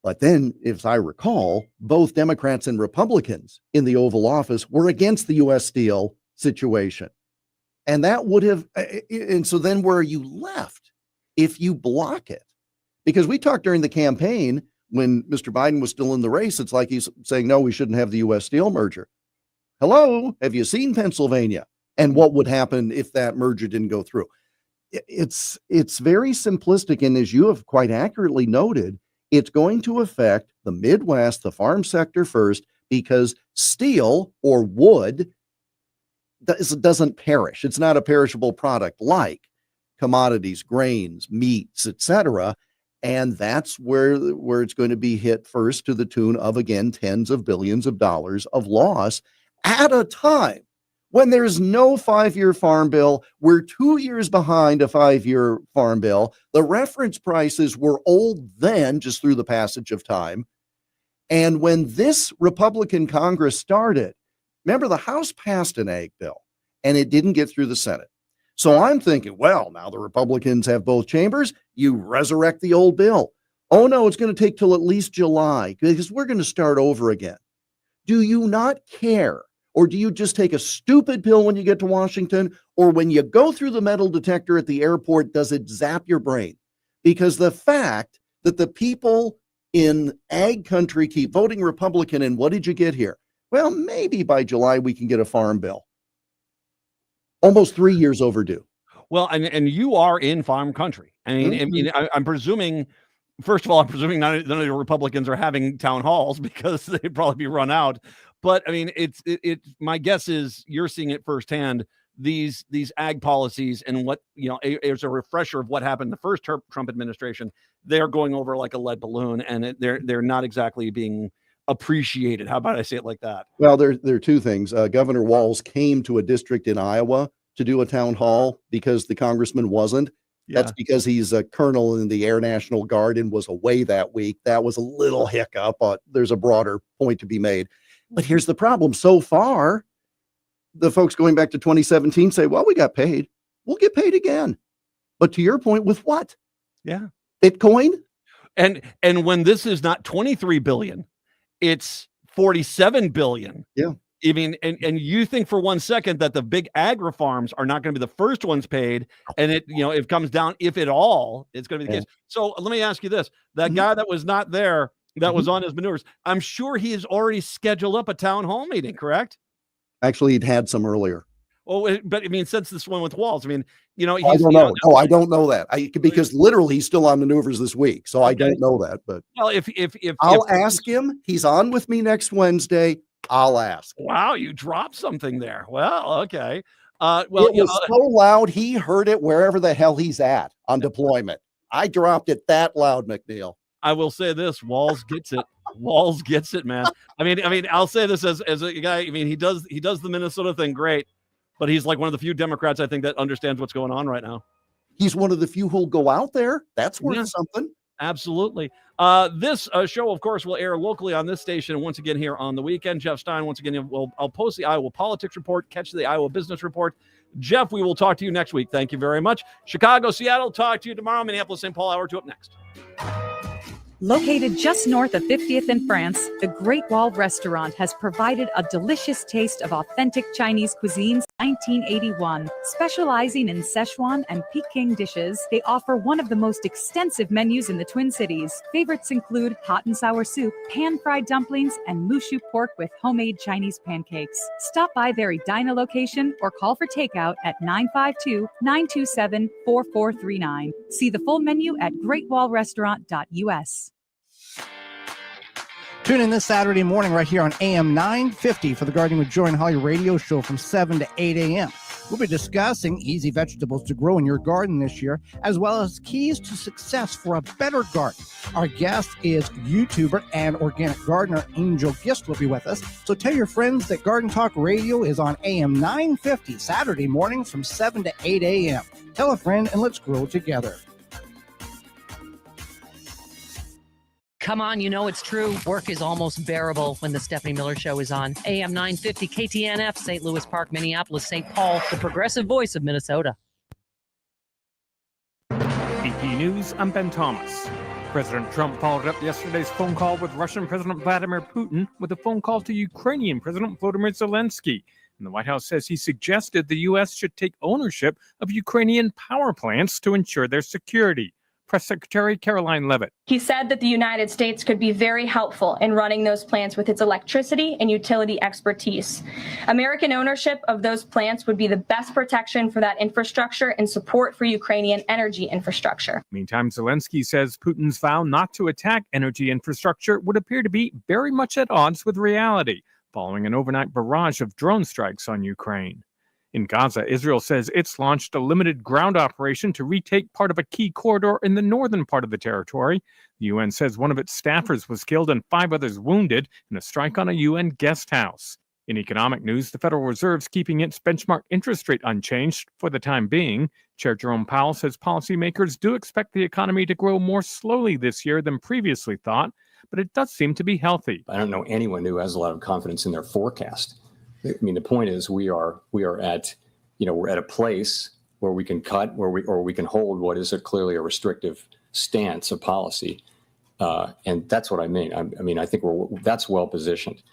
But then, if I recall, both Democrats and Republicans in the Oval Office were against the U.S. Steel situation. And that would have, and so then where are you left if you block it? Because we talked during the campaign when Mr. Biden was still in the race, it's like he's saying, no, we shouldn't have the U.S. Steel merger. Hello, have you seen Pennsylvania? And what would happen if that merger didn't go through? It's very simplistic. And as you have quite accurately noted, it's going to affect the Midwest, the farm sector first, because steel or wood doesn't perish. It's not a perishable product like commodities, grains, meats, etc. And that's where it's going to be hit first, to the tune of, again, tens of billions of dollars of loss at a time when there's no 5-year farm bill. We're 2 years behind a 5-year farm bill. The reference prices were old then, just through the passage of time. And when this Republican Congress started, remember, the House passed an ag bill and it didn't get through the Senate. So I'm thinking, well, now the Republicans have both chambers, you resurrect the old bill. Oh no, it's going to take till at least July because we're going to start over again. Do you not care? Or do you just take a stupid pill when you get to Washington? Or when you go through the metal detector at the airport, does it zap your brain? Because the fact that the people in ag country keep voting Republican, and what did you get here? Well, maybe by July we can get a farm bill. Almost 3 years overdue. Well, and you are in farm country. I'm presuming, first of all, none of the Republicans are having town halls because they'd probably be run out. But I mean, it's my guess is you're seeing it firsthand. These ag policies and what, as a refresher of what happened in the first Trump administration, they're going over like a lead balloon, and they're not exactly being appreciated. How about I say it like that? Well, there are two things. Governor Walz came to a district in Iowa to do a town hall because the congressman wasn't. Yeah. That's because he's a colonel in the Air National Guard and was away that week. That was a little hiccup, but there's a broader point to be made. But here's the problem. So far, the folks going back to 2017 say, well, we got paid. We'll get paid again. But to your point, with what? Yeah. Bitcoin? And when this is not 23 billion, it's 47 billion. Yeah. I mean, and you think for 1 second that the big agri farms are not going to be the first ones paid, and it comes down, if at all, it's going to be the case. So let me ask you this: that guy that was not there, that was on his maneuvers, I'm sure he has already scheduled up a town hall meeting, correct? Actually, he'd had some earlier. Oh, but I mean, since this one with Walz, I mean, he's, I don't know. No, I don't know that. Because literally he's still on maneuvers this week, so okay. I don't know that. But well, if I'll ask him, he's on with me next Wednesday. I'll ask. Wow, you dropped something there. Well, okay. Well, it was so loud he heard it wherever the hell he's at on deployment. I dropped it that loud, McNeil. I will say this: Walz gets it. Walz gets it, man. I mean, I'll say this as a guy. I mean, he does the Minnesota thing great, but he's like one of the few Democrats I think that understands what's going on right now. He's one of the few who'll go out there. That's worth something. Absolutely. This show, of course, will air locally on this station once again here on the weekend. Jeff Stein, once again, I'll post the Iowa Politics Report, catch the Iowa Business Report. Jeff, we will talk to you next week. Thank you very much. Chicago, Seattle, talk to you tomorrow. Minneapolis, St. Paul, hour 2 up next. Located just north of 50th in France, the Great Wall Restaurant has provided a delicious taste of authentic Chinese cuisine since 1981. Specializing in Szechuan and Peking dishes, they offer one of the most extensive menus in the Twin Cities. Favorites include hot and sour soup, pan-fried dumplings, and mushu pork with homemade Chinese pancakes. Stop by their Edina location or call for takeout at 952-927-4439. See the full menu at greatwallrestaurant.us. Tune in this Saturday morning right here on AM 950 for the Gardening with Joy and Holly radio show from 7 to 8 a.m. We'll be discussing easy vegetables to grow in your garden this year, as well as keys to success for a better garden. Our guest is YouTuber and organic gardener Angel Gist will be with us. So tell your friends that Garden Talk Radio is on AM 950 Saturday mornings from 7 to 8 a.m. Tell a friend and let's grow together. Come on, you know it's true. Work is almost bearable when the Stephanie Miller Show is on. AM 950 KTNF, St. Louis Park, Minneapolis, St. Paul, the progressive voice of Minnesota. AP News, I'm Ben Thomas. President Trump followed up yesterday's phone call with Russian President Vladimir Putin with a phone call to Ukrainian President Volodymyr Zelensky. And the White House says he suggested the U.S. should take ownership of Ukrainian power plants to ensure their security. Press Secretary Caroline Levitt. He said that the United States could be very helpful in running those plants with its electricity and utility expertise. American ownership of those plants would be the best protection for that infrastructure and support for Ukrainian energy infrastructure. Meantime, Zelensky says Putin's vow not to attack energy infrastructure would appear to be very much at odds with reality, following an overnight barrage of drone strikes on Ukraine. In Gaza, Israel says it's launched a limited ground operation to retake part of a key corridor in the northern part of the territory. The UN says one of its staffers was killed and 5 others wounded in a strike on a UN guest house. In economic news, the Federal Reserve's keeping its benchmark interest rate unchanged for the time being. Chair Jerome Powell says policymakers do expect the economy to grow more slowly this year than previously thought, but it does seem to be healthy. I don't know anyone who has a lot of confidence in their forecast. I mean, the point is we are at, we're at a place where we can cut, or we can hold what is clearly a restrictive stance of policy, and that's what I mean. I think that's well positioned.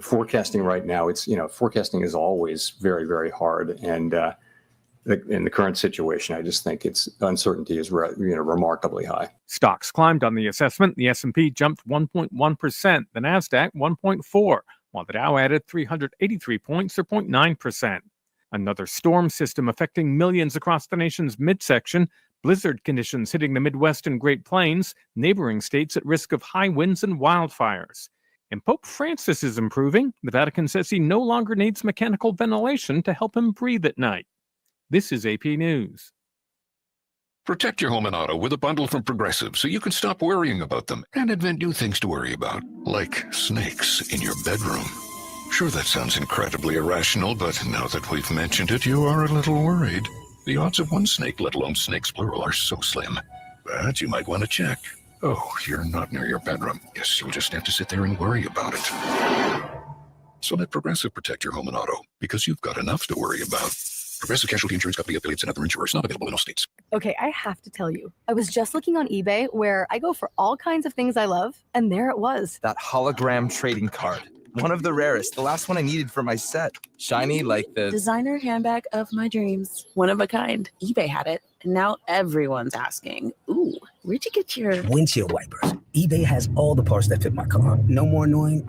Forecasting right now, forecasting is always very, very hard, and in the current situation, I just think uncertainty is remarkably high. Stocks climbed on the assessment. The S&P jumped 1.1%, the Nasdaq 1.4%. While the Dow added 383 points, or 0.9%. Another storm system affecting millions across the nation's midsection, blizzard conditions hitting the Midwest and Great Plains, neighboring states at risk of high winds and wildfires. And Pope Francis is improving. The Vatican says he no longer needs mechanical ventilation to help him breathe at night. This is AP News. Protect your home and auto with a bundle from Progressive so you can stop worrying about them and invent new things to worry about, like snakes in your bedroom. Sure, that sounds incredibly irrational, but now that we've mentioned it, you are a little worried. The odds of one snake, let alone snakes plural, are so slim. But you might want to check. Oh, you're not near your bedroom. Guess you'll just have to sit there and worry about it. So let Progressive protect your home and auto, because you've got enough to worry about. Progressive Casualty Insurance Company affiliates and other insurers not available in all states. Okay, I have to tell you, I was just looking on eBay where I go for all kinds of things I love, and there it was. That hologram trading card. One of the rarest. The last one I needed for my set. Shiny like the designer handbag of my dreams. One of a kind. eBay had it, and now everyone's asking, ooh, where'd you get your windshield wipers? eBay has all the parts that fit my car. No more annoying.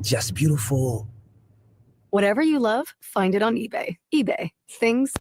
Just beautiful. Whatever you love, find it on eBay. eBay. Things.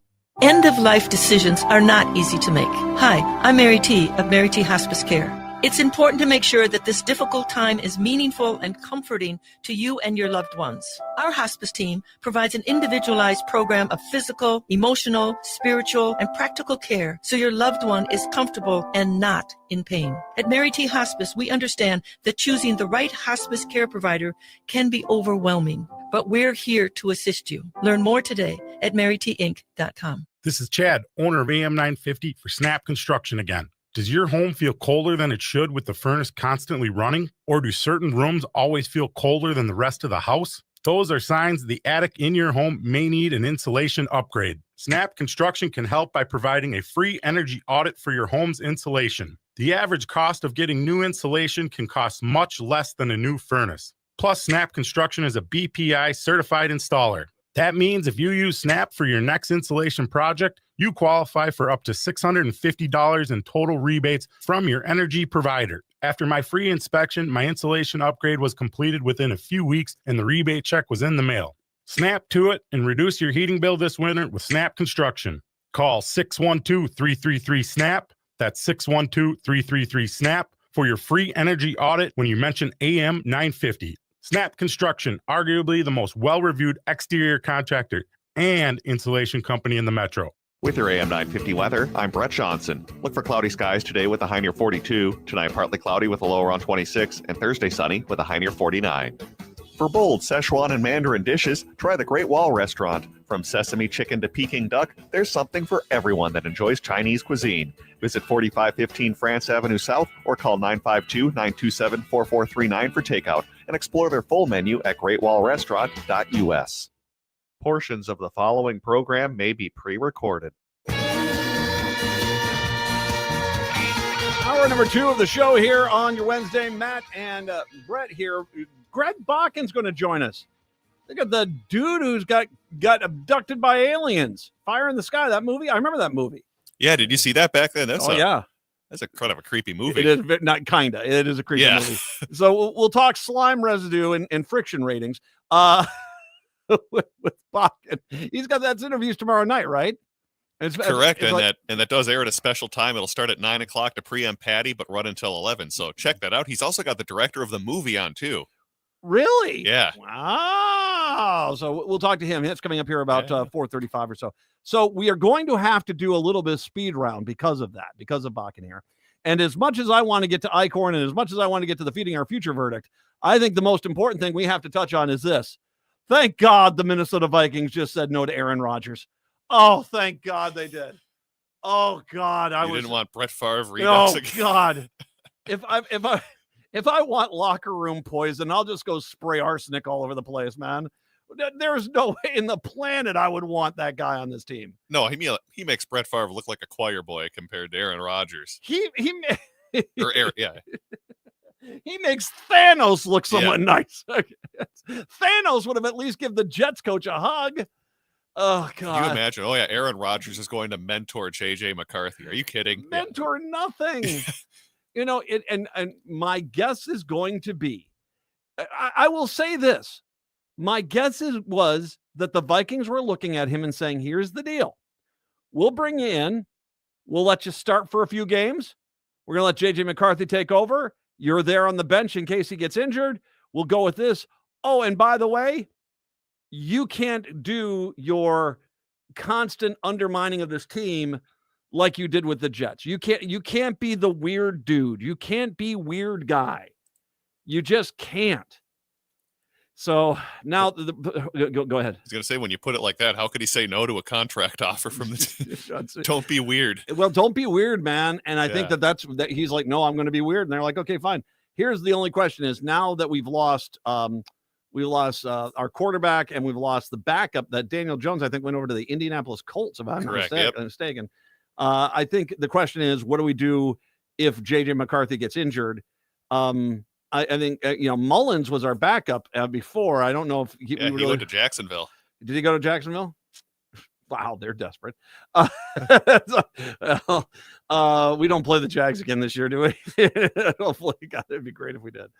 End-of-life decisions are not easy to make. Hi, I'm Mary T. of Mary T. Hospice Care. It's important to make sure that this difficult time is meaningful and comforting to you and your loved ones. Our hospice team provides an individualized program of physical, emotional, spiritual, and practical care so your loved one is comfortable and not in pain. At Mary T. Hospice, we understand that choosing the right hospice care provider can be overwhelming. but we're here to assist you. Learn more today at marytinc.com. This is Chad, owner of AM 950 for Snap Construction again. Does your home feel colder than it should with the furnace constantly running? Or do certain rooms always feel colder than the rest of the house? Those are signs the attic in your home may need an insulation upgrade. Snap Construction can help by providing a free energy audit for your home's insulation. The average cost of getting new insulation can cost much less than a new furnace. Plus, Snap Construction is a BPI certified installer. That means if you use Snap for your next insulation project, you qualify for up to $650 in total rebates from your energy provider. After my free inspection, my insulation upgrade was completed within a few weeks and the rebate check was in the mail. Snap to it and reduce your heating bill this winter with Snap Construction. Call 612-333-SNAP. That's 612-333-SNAP for your free energy audit when you mention AM 950. Snap Construction, arguably the most well-reviewed exterior contractor and insulation company in the metro. With your AM 950 weather, I'm Brett Johnson. Look for cloudy skies today with a high near 42. Tonight, partly cloudy with a low around 26. And Thursday, sunny with a high near 49. For bold Szechuan and Mandarin dishes, try the Great Wall Restaurant. From sesame chicken to Peking duck, there's something for everyone that enjoys Chinese cuisine. Visit 4515 France Avenue South or call 952-927-4439 for takeout and explore their full menu at greatwallrestaurant.us. Portions of the following program may be pre-recorded. Hour number 2 of the show here on your Wednesday. Matt and Brett here. Greg Bakken's going to join us. Look at the dude who's got abducted by aliens. Fire in the Sky, that movie. I remember that movie. Yeah, did you see that back then? That's yeah. That's a kind of a creepy movie. It is not kinda. It is a creepy movie. So we'll talk slime residue and friction ratings. With Bakken. He's got that's interviews tomorrow night, right? It's correct, and that does air at a special time. It'll start at 9:00 to preempt Patty, but run until 11. So check that out. He's also got the director of the movie on too. Really? Yeah. Wow. So we'll talk to him. It's coming up here about 4:35 or so. So we are going to have to do a little bit of speed round because of that, because of Bakken here. And as much as I want to get to Eichhorn and as much as I want to get to the Feeding Our Future verdict, I think the most important thing we have to touch on is this. Thank God the Minnesota Vikings just said no to Aaron Rodgers. Oh, thank God they did. Oh God, didn't want Brett Favre redux again. God, if I want locker room poison, I'll just go spray arsenic all over the place, man. There's no way in the planet I would want that guy on this team. No, he makes Brett Favre look like a choir boy compared to Aaron Rodgers. He makes Thanos look somewhat nice. Thanos would have at least give the Jets coach a hug. Oh, God. Can you imagine? Oh, yeah, Aaron Rodgers is going to mentor J.J. McCarthy. Are you kidding? Mentor nothing. And my guess is going to be, I will say this. My guess was that the Vikings were looking at him and saying, here's the deal. We'll bring you in. We'll let you start for a few games. We're going to let J.J. McCarthy take over. You're there on the bench in case he gets injured. We'll go with this. Oh, and by the way, you can't do your constant undermining of this team like you did with the Jets. You can't be the weird dude. You can't be weird guy. You just can't. So now go ahead. I was going to say, when you put it like that, how could he say no to a contract offer from the team? Don't be weird. Well, don't be weird, man. And I think that he's like, no, I'm going to be weird. And they're like, okay, fine. Here's the only question is now that we've lost our quarterback and we've lost the backup that Daniel Jones, I think, went over to the Indianapolis Colts, if I'm not mistaken. I think the question is, what do we do if J.J. McCarthy gets injured? I think, Mullins was our backup before. I don't know if he went to Jacksonville. Did he go to Jacksonville? Wow, they're desperate. We don't play the Jags again this year, do we? Hopefully, God, it'd be great if we did.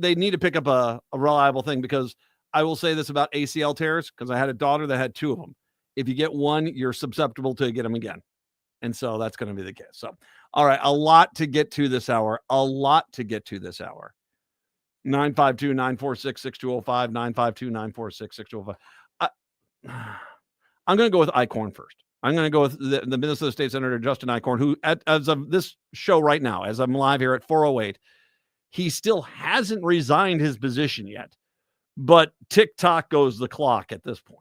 They need to pick up a reliable thing, because I will say this about ACL tears, because I had a daughter that had 2 of them. If you get one, you're susceptible to get them again. And so that's going to be the case. So, all right, a lot to get to this hour. 952-946-6205, 952-946-6205. I'm going to go with Eichhorn first. I'm going to go with the Minnesota State Senator Justin Eichhorn, who, as of this show right now, as I'm live here at 4:08, He still hasn't resigned his position yet, but tick-tock goes the clock at this point.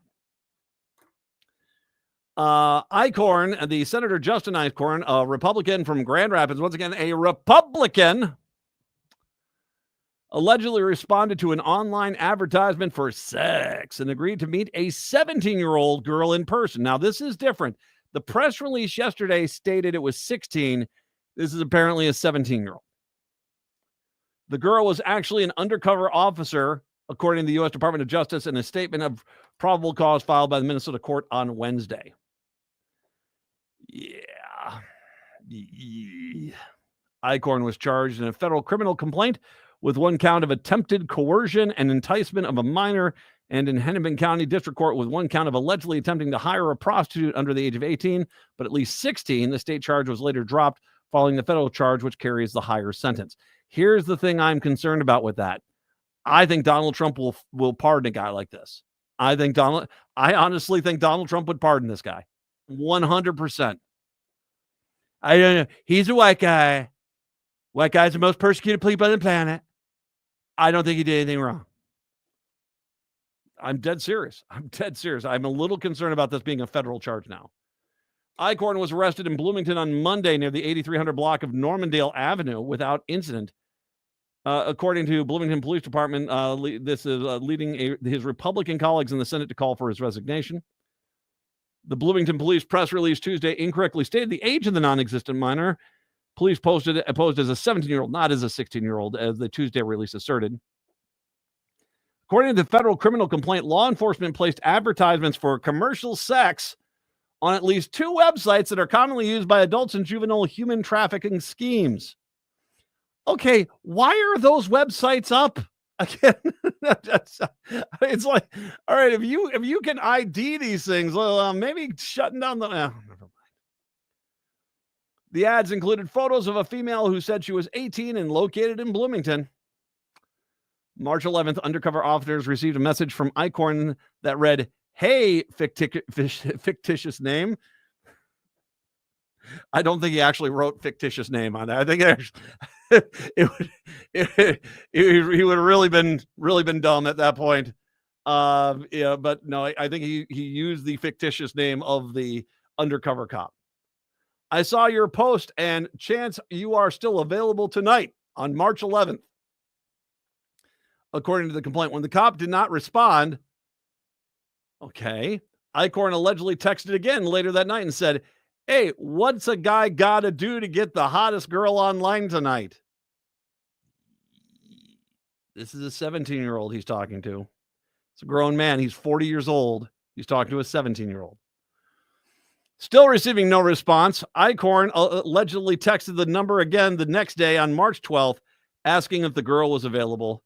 Eichorn, the Senator Justin Eichorn, a Republican from Grand Rapids, once again, a Republican, allegedly responded to an online advertisement for sex and agreed to meet a 17-year-old girl in person. Now, this is different. The press release yesterday stated it was 16. This is apparently a 17-year-old. The girl was actually an undercover officer, according to the U.S. Department of Justice, in a statement of probable cause filed by the Minnesota court on Wednesday. Yeah. Eichorn was charged in a federal criminal complaint with one count of attempted coercion and enticement of a minor, and in Hennepin County District Court with one count of allegedly attempting to hire a prostitute under the age of 18, but at least 16. The state charge was later dropped following the federal charge, which carries the higher sentence. Here's the thing I'm concerned about with that. I think Donald Trump will pardon a guy like this. I honestly think Donald Trump would pardon this guy. 100%. I don't know. He's a white guy. White guy's the most persecuted people on the planet. I don't think he did anything wrong. I'm dead serious. I'm a little concerned about this being a federal charge now. Eichorn was arrested in Bloomington on Monday near the 8300 block of Normandale Avenue without incident. According to Bloomington Police Department, this is leading his Republican colleagues in the Senate to call for his resignation. The Bloomington Police press release Tuesday incorrectly stated the age of the non-existent minor. Police posed as a 17-year-old, not as a 16-year-old, as the Tuesday release asserted. According to the federal criminal complaint, law enforcement placed advertisements for commercial sex on at least 2 websites that are commonly used by adults in juvenile human trafficking schemes. Okay, why are those websites up? Again, it's like, all right, if you can ID these things, well, maybe shutting down the... never mind. The ads included photos of a female who said she was 18 and located in Bloomington. March 11th, undercover officers received a message from Eichorn that read, "Hey, fictitious name." I don't think he actually wrote fictitious name on that. I think he would have really been dumb at that point. Yeah, but no, I think he used the fictitious name of the undercover cop. I saw your post, and chance you are still available tonight on March 11th. According to the complaint, when the cop did not respond, okay, Eichorn allegedly texted again later that night and said, "Hey, what's a guy got to do to get the hottest girl online tonight?" This is a 17-year-old he's talking to. It's a grown man. He's 40 years old. He's talking to a 17-year-old. Still receiving no response, Eichorn allegedly texted the number again the next day on March 12th, asking if the girl was available.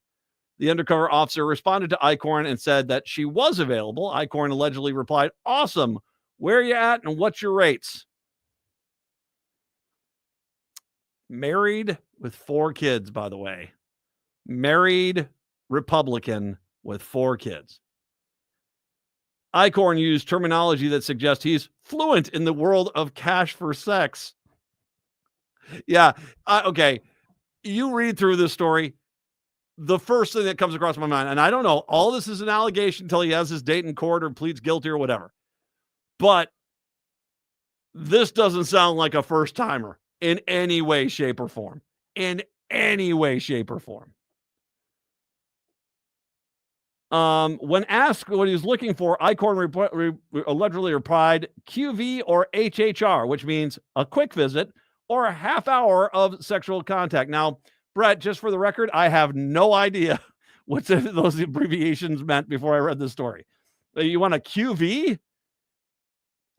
The undercover officer responded to Eichorn and said that she was available. Eichorn allegedly replied, "Awesome. Where are you at and what's your rates?" Married with 4 kids, by the way. Married Republican with 4 kids. Eichorn used terminology that suggests he's fluent in the world of cash for sex. Yeah, okay. You read through this story, the first thing that comes across my mind, and I don't know, all this is an allegation until he has his date in court or pleads guilty or whatever. But this doesn't sound like a first-timer in any way, shape, or form. In any way, shape, or form. When asked what he was looking for, Eichorn allegedly replied QV or HHR, which means a quick visit or a half hour of sexual contact. Now, Brett, just for the record, I have no idea what those abbreviations meant before I read the story. You want a QV?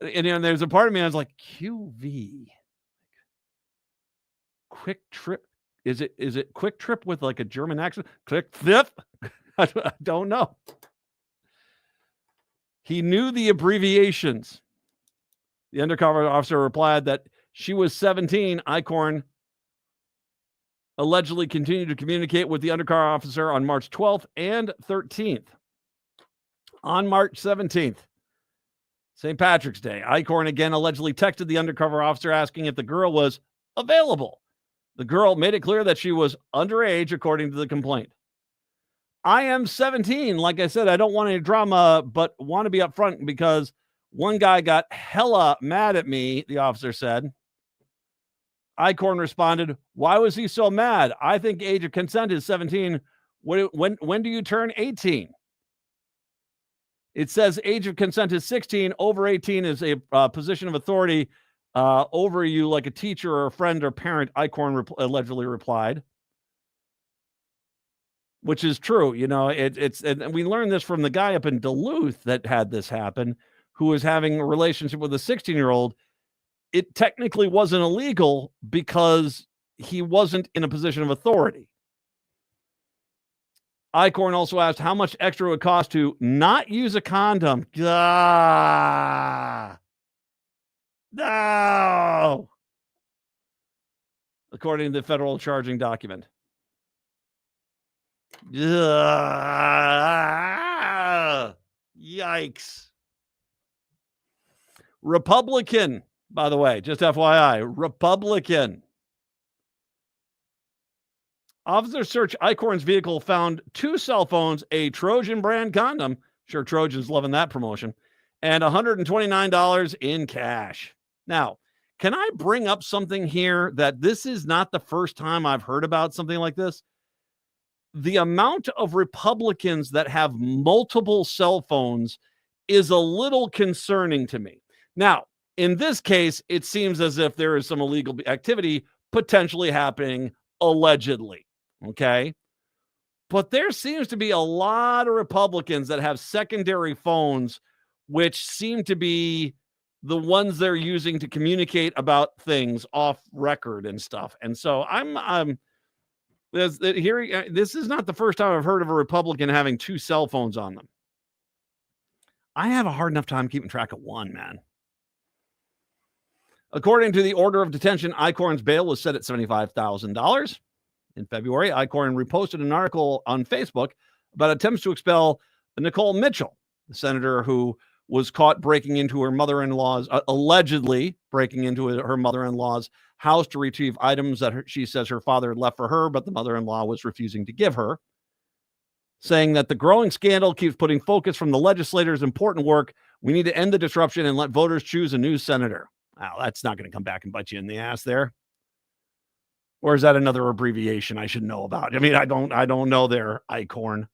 And there's a part of me I was like, QV? Quick trip? Is it quick trip with like a German accent? Quick flip? I don't know. He knew the abbreviations. The undercover officer replied that she was 17. Eichorn allegedly continued to communicate with the undercover officer on March 12th and 13th. On March 17th, St. Patrick's Day, Eichorn again allegedly texted the undercover officer asking if the girl was available. The girl made it clear that she was underage, according to the complaint. I am 17. Like I said, I don't want any drama, but want to be upfront because one guy got hella mad at me, the officer said. Icorn responded, why was he so mad? I think age of consent is 17. When do you turn 18? It says age of consent is 16. Over 18 is a position of authority over you, like a teacher or a friend or parent, Icorn allegedly replied. Which is true. You know, and we learned this from the guy up in Duluth that had this happen, who was having a relationship with a 16-year-old. It technically wasn't illegal because he wasn't in a position of authority. Icorn also asked how much extra it would cost to not use a condom. No. According to the federal charging document. Yikes. Republican, by the way, just FYI, Republican. Officers search Icorn's vehicle, found 2 cell phones, a Trojan brand condom. Sure, Trojan's loving that promotion. And $129 in cash. Now, can I bring up something here that this is not the first time I've heard about something like this? The amount of Republicans that have multiple cell phones is a little concerning to me. Now, in this case, it seems as if there is some illegal activity potentially happening, allegedly. Okay. But there seems to be a lot of Republicans that have secondary phones, which seem to be the ones they're using to communicate about things off record and stuff. And so this is not the first time I've heard of a Republican having 2 cell phones on them. I have a hard enough time keeping track of one, man. According to the order of detention, Icorn's bail was set at $75,000. In February, Icorn reposted an article on Facebook about attempts to expel Nicole Mitchell, the senator who was caught breaking into her mother-in-law's, allegedly breaking into her mother-in-law's house to retrieve items that she says her father had left for her, but the mother-in-law was refusing to give her, saying that the growing scandal keeps putting focus from the legislators' important work. We need to end the disruption and let voters choose a new senator. Wow, that's not going to come back and bite you in the ass there. Or is that another abbreviation I should know about? I mean, I don't know there, Icorn.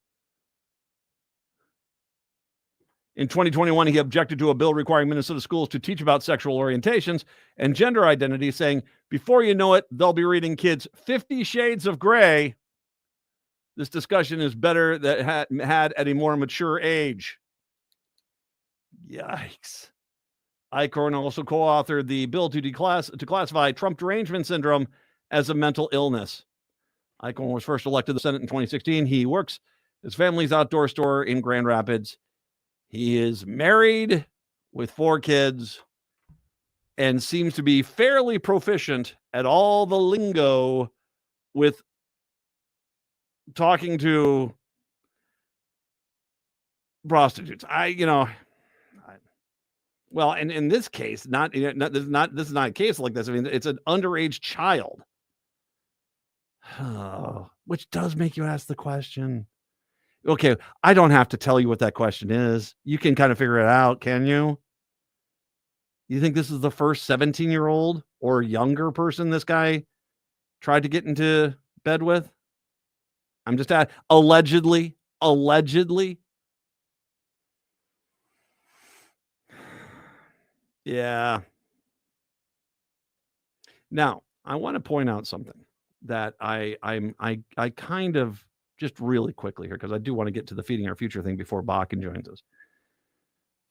In 2021, he objected to a bill requiring Minnesota schools to teach about sexual orientations and gender identity, saying, before you know it, they'll be reading kids 50 Shades of Grey. This discussion is better that had at a more mature age. Yikes. Icorn also co-authored the bill to classify Trump derangement syndrome as a mental illness. Icorn was first elected to the Senate in 2016. He works his family's outdoor store in Grand Rapids. He is married with 4 kids and seems to be fairly proficient at all the lingo with talking to prostitutes. Well, and in this case, this is not a case like this. I mean, it's an underage child. Which does make you ask the question. Okay, I don't have to tell you what that question is. You can kind of figure it out, can you? You think this is the first 17-year-old or younger person this guy tried to get into bed with? I'm just allegedly. Yeah. Now, I want to point out something that I kind of just really quickly here, because I do want to get to the Feeding Our Future thing before Bakken joins us.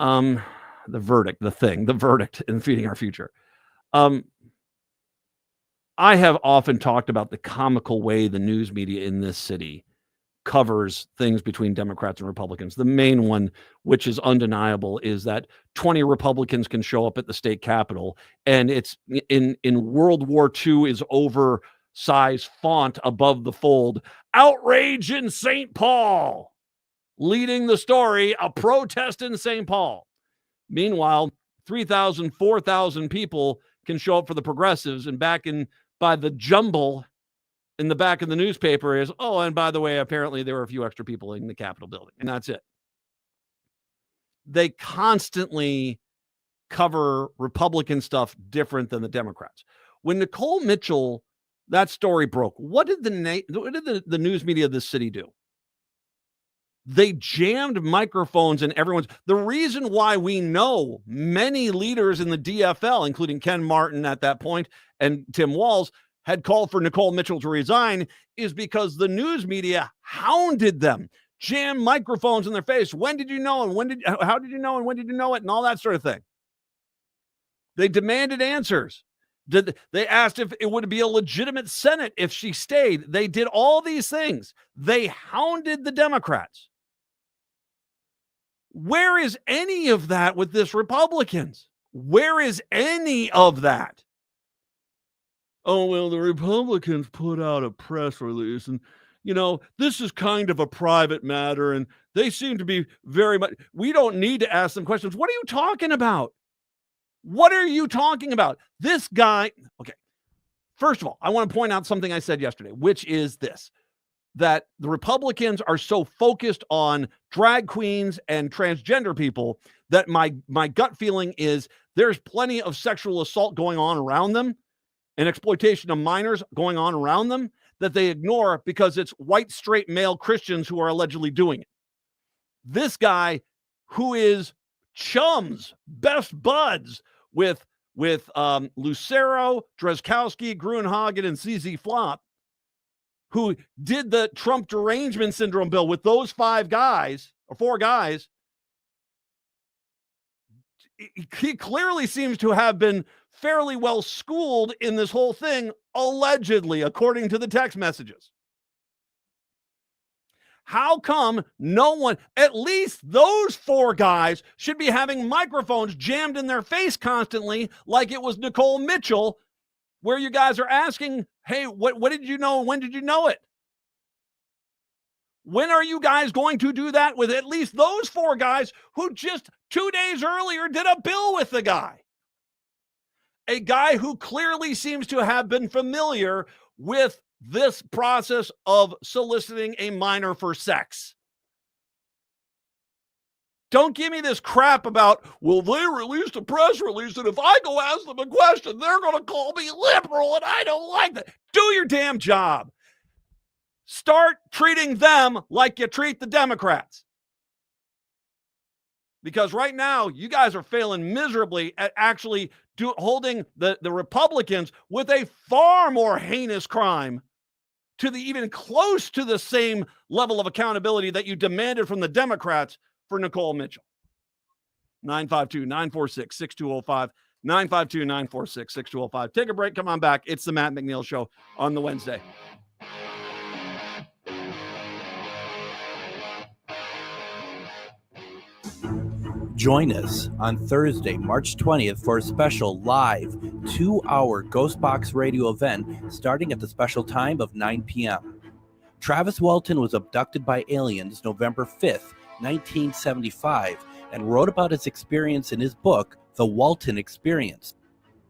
The verdict in Feeding Our Future. I have often talked about the comical way the news media in this city covers things between Democrats and Republicans. The main one, which is undeniable, is that 20 Republicans can show up at the state capitol, and it's in World War II is oversized font above the fold. Outrage in St. Paul. Leading the story, a protest in St. Paul. Meanwhile, 3,000, 4,000 people can show up for the progressives. And back in by the jumble in the back of the newspaper is, oh, and by the way, apparently there were a few extra people in the Capitol building, and that's it. They constantly cover Republican stuff different than the Democrats. When Nicole Mitchell, that story broke, what did the news media of this city do? They jammed microphones in everyone's. The reason why we know many leaders in the DFL, including Ken Martin at that point and Tim Walz, had called for Nicole Mitchell to resign is because the news media hounded them, jammed microphones in their face. When did you know? And how did you know? And when did you know it? And all that sort of thing. They demanded answers. They asked if it would be a legitimate Senate if she stayed. They did all these things. They hounded the Democrats. Where is any of that with this Republicans? Where is any of that? Oh, well, the Republicans put out a press release and, this is kind of a private matter and they seem to be very much, we don't need to ask them questions. What are you talking about? What are you talking about? This guy, okay. First of all, I want to point out something I said yesterday, which is this, that the Republicans are so focused on drag queens and transgender people that my gut feeling is there's plenty of sexual assault going on around them and exploitation of minors going on around them that they ignore because it's white, straight male Christians who are allegedly doing it. This guy who is chums, best buds with Lucero, Drazkowski, Gruenhagen, and CZ Flop, who did the Trump derangement syndrome bill with those four guys, he clearly seems to have been fairly well schooled in this whole thing, allegedly, according to the text messages. How come no one, at least those four guys, should be having microphones jammed in their face constantly like it was Nicole Mitchell, where you guys are asking, hey, what did you know? When did you know it? When are you guys going to do that with at least those four guys who just 2 days earlier did a bill with the guy? A guy who clearly seems to have been familiar with this process of soliciting a minor for sex. Don't give me this crap about, well, they released a press release, and if I go ask them a question, they're going to call me liberal, and I don't like that. Do your damn job. Start treating them like you treat the Democrats. Because right now, you guys are failing miserably at actually holding the Republicans with a far more heinous crime to the even close to the same level of accountability that you demanded from the Democrats for Nicole Mitchell. 952-946-6205. 952-946-6205. Take a break. Come on back. It's the Matt McNeil Show on the Wednesday. Join us on Thursday, March 20th for a special live 2-hour Ghostbox radio event starting at the special time of 9 p.m. Travis Walton was abducted by aliens November 5th, 1975, and wrote about his experience in his book, The Walton Experience.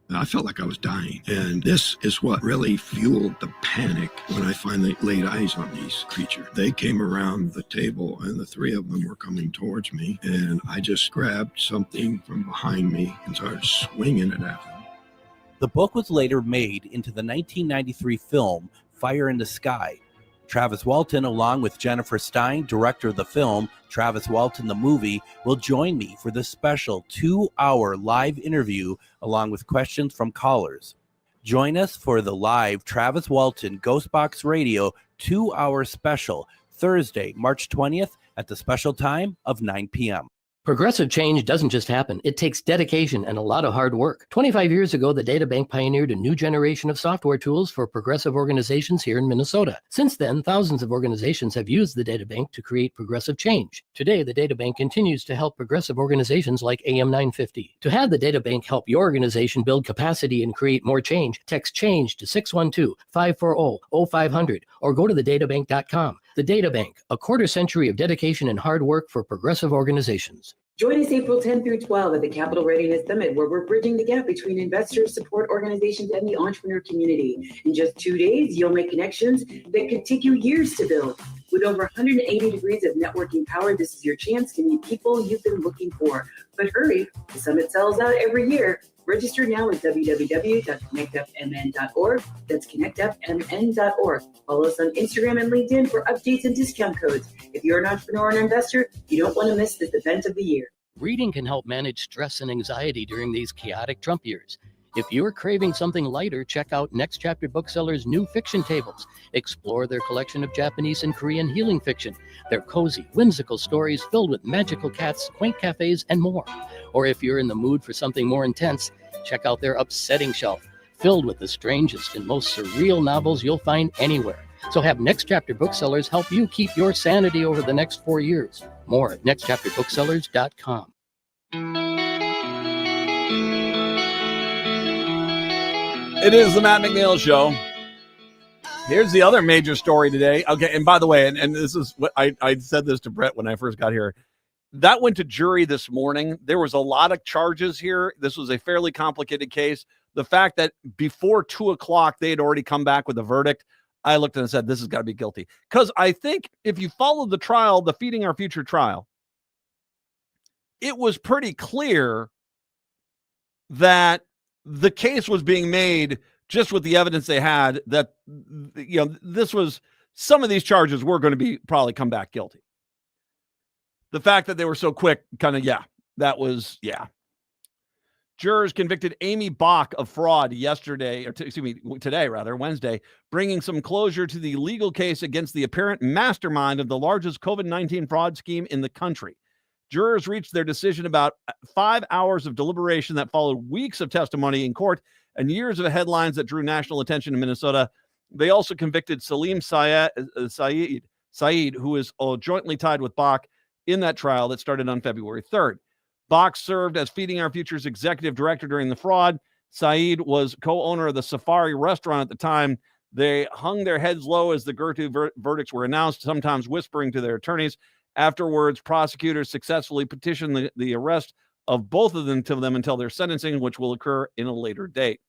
I felt like I was dying. And this is what really fueled the panic when I finally laid eyes on these creatures. They came around the table and the three of them were coming towards me. And I just grabbed something from behind me and started swinging it at them. The book was later made into the 1993 film Fire in the Sky. Travis Walton, along with Jennifer Stein, director of the film, Travis Walton the Movie, will join me for this special 2-hour live interview along with questions from callers. Join us for the live Travis Walton Ghostbox Radio 2-hour special Thursday, March 20th at the special time of 9 p.m. Progressive change doesn't just happen. It takes dedication and a lot of hard work. 25 years ago, the DataBank pioneered a new generation of software tools for progressive organizations here in Minnesota. Since then, thousands of organizations have used the DataBank to create progressive change. Today, the DataBank continues to help progressive organizations like AM 950. To have the DataBank help your organization build capacity and create more change, text CHANGE to 612-540-0500 or go to thedatabank.com. The DataBank, a quarter century of dedication and hard work for progressive organizations. Join us April 10 through 12 at the Capital Readiness Summit, where we're bridging the gap between investors, support organizations, and the entrepreneur community. In just 2 days, you'll make connections that could take you years to build. With over 180 degrees of networking power, this is your chance to meet people you've been looking for. But hurry, the summit sells out every year. Register now at www.connectupmn.org. That's connectupmn.org. Follow us on Instagram and LinkedIn for updates and discount codes. If you're an entrepreneur and investor, you don't want to miss this event of the year. Reading can help manage stress and anxiety during these chaotic Trump years. If you're craving something lighter, check out Next Chapter Booksellers' new fiction tables. Explore their collection of Japanese and Korean healing fiction. They're cozy, whimsical stories filled with magical cats, quaint cafes, and more. Or if you're in the mood for something more intense, check out their upsetting shelf, filled with the strangest and most surreal novels you'll find anywhere. So have Next Chapter Booksellers help you keep your sanity over the next 4 years. More at nextchapterbooksellers.com. It is the Matt McNeil Show. Here's the other major story today. Okay, and by the way, and this is what I said this to Brett when I first got here. That went to jury this morning. There was a lot of charges here. This was a fairly complicated case. The fact that before 2 o'clock, they had already come back with a verdict, I looked and said, this has got to be guilty. Because I think if you followed the trial, the Feeding Our Future trial, it was pretty clear that the case was being made just with the evidence they had that, you know, this was, some of these charges were going to be probably come back guilty. The fact that they were so quick, kind of, that was. Jurors convicted Amy Bach of fraud today, Wednesday, bringing some closure to the legal case against the apparent mastermind of the largest COVID-19 fraud scheme in the country. Jurors reached their decision about 5 hours of deliberation that followed weeks of testimony in court and years of headlines that drew national attention in Minnesota. They also convicted Salim Saeed, who is jointly tied with Bach in that trial that started on February 3rd. Bach served as Feeding Our Future's executive director during the fraud. Saeed was co-owner of the Safari restaurant at the time. They hung their heads low as the Gertrude verdicts were announced, sometimes whispering to their attorneys. Afterwards, prosecutors successfully petitioned the arrest of both of them until their sentencing, which will occur in a later date.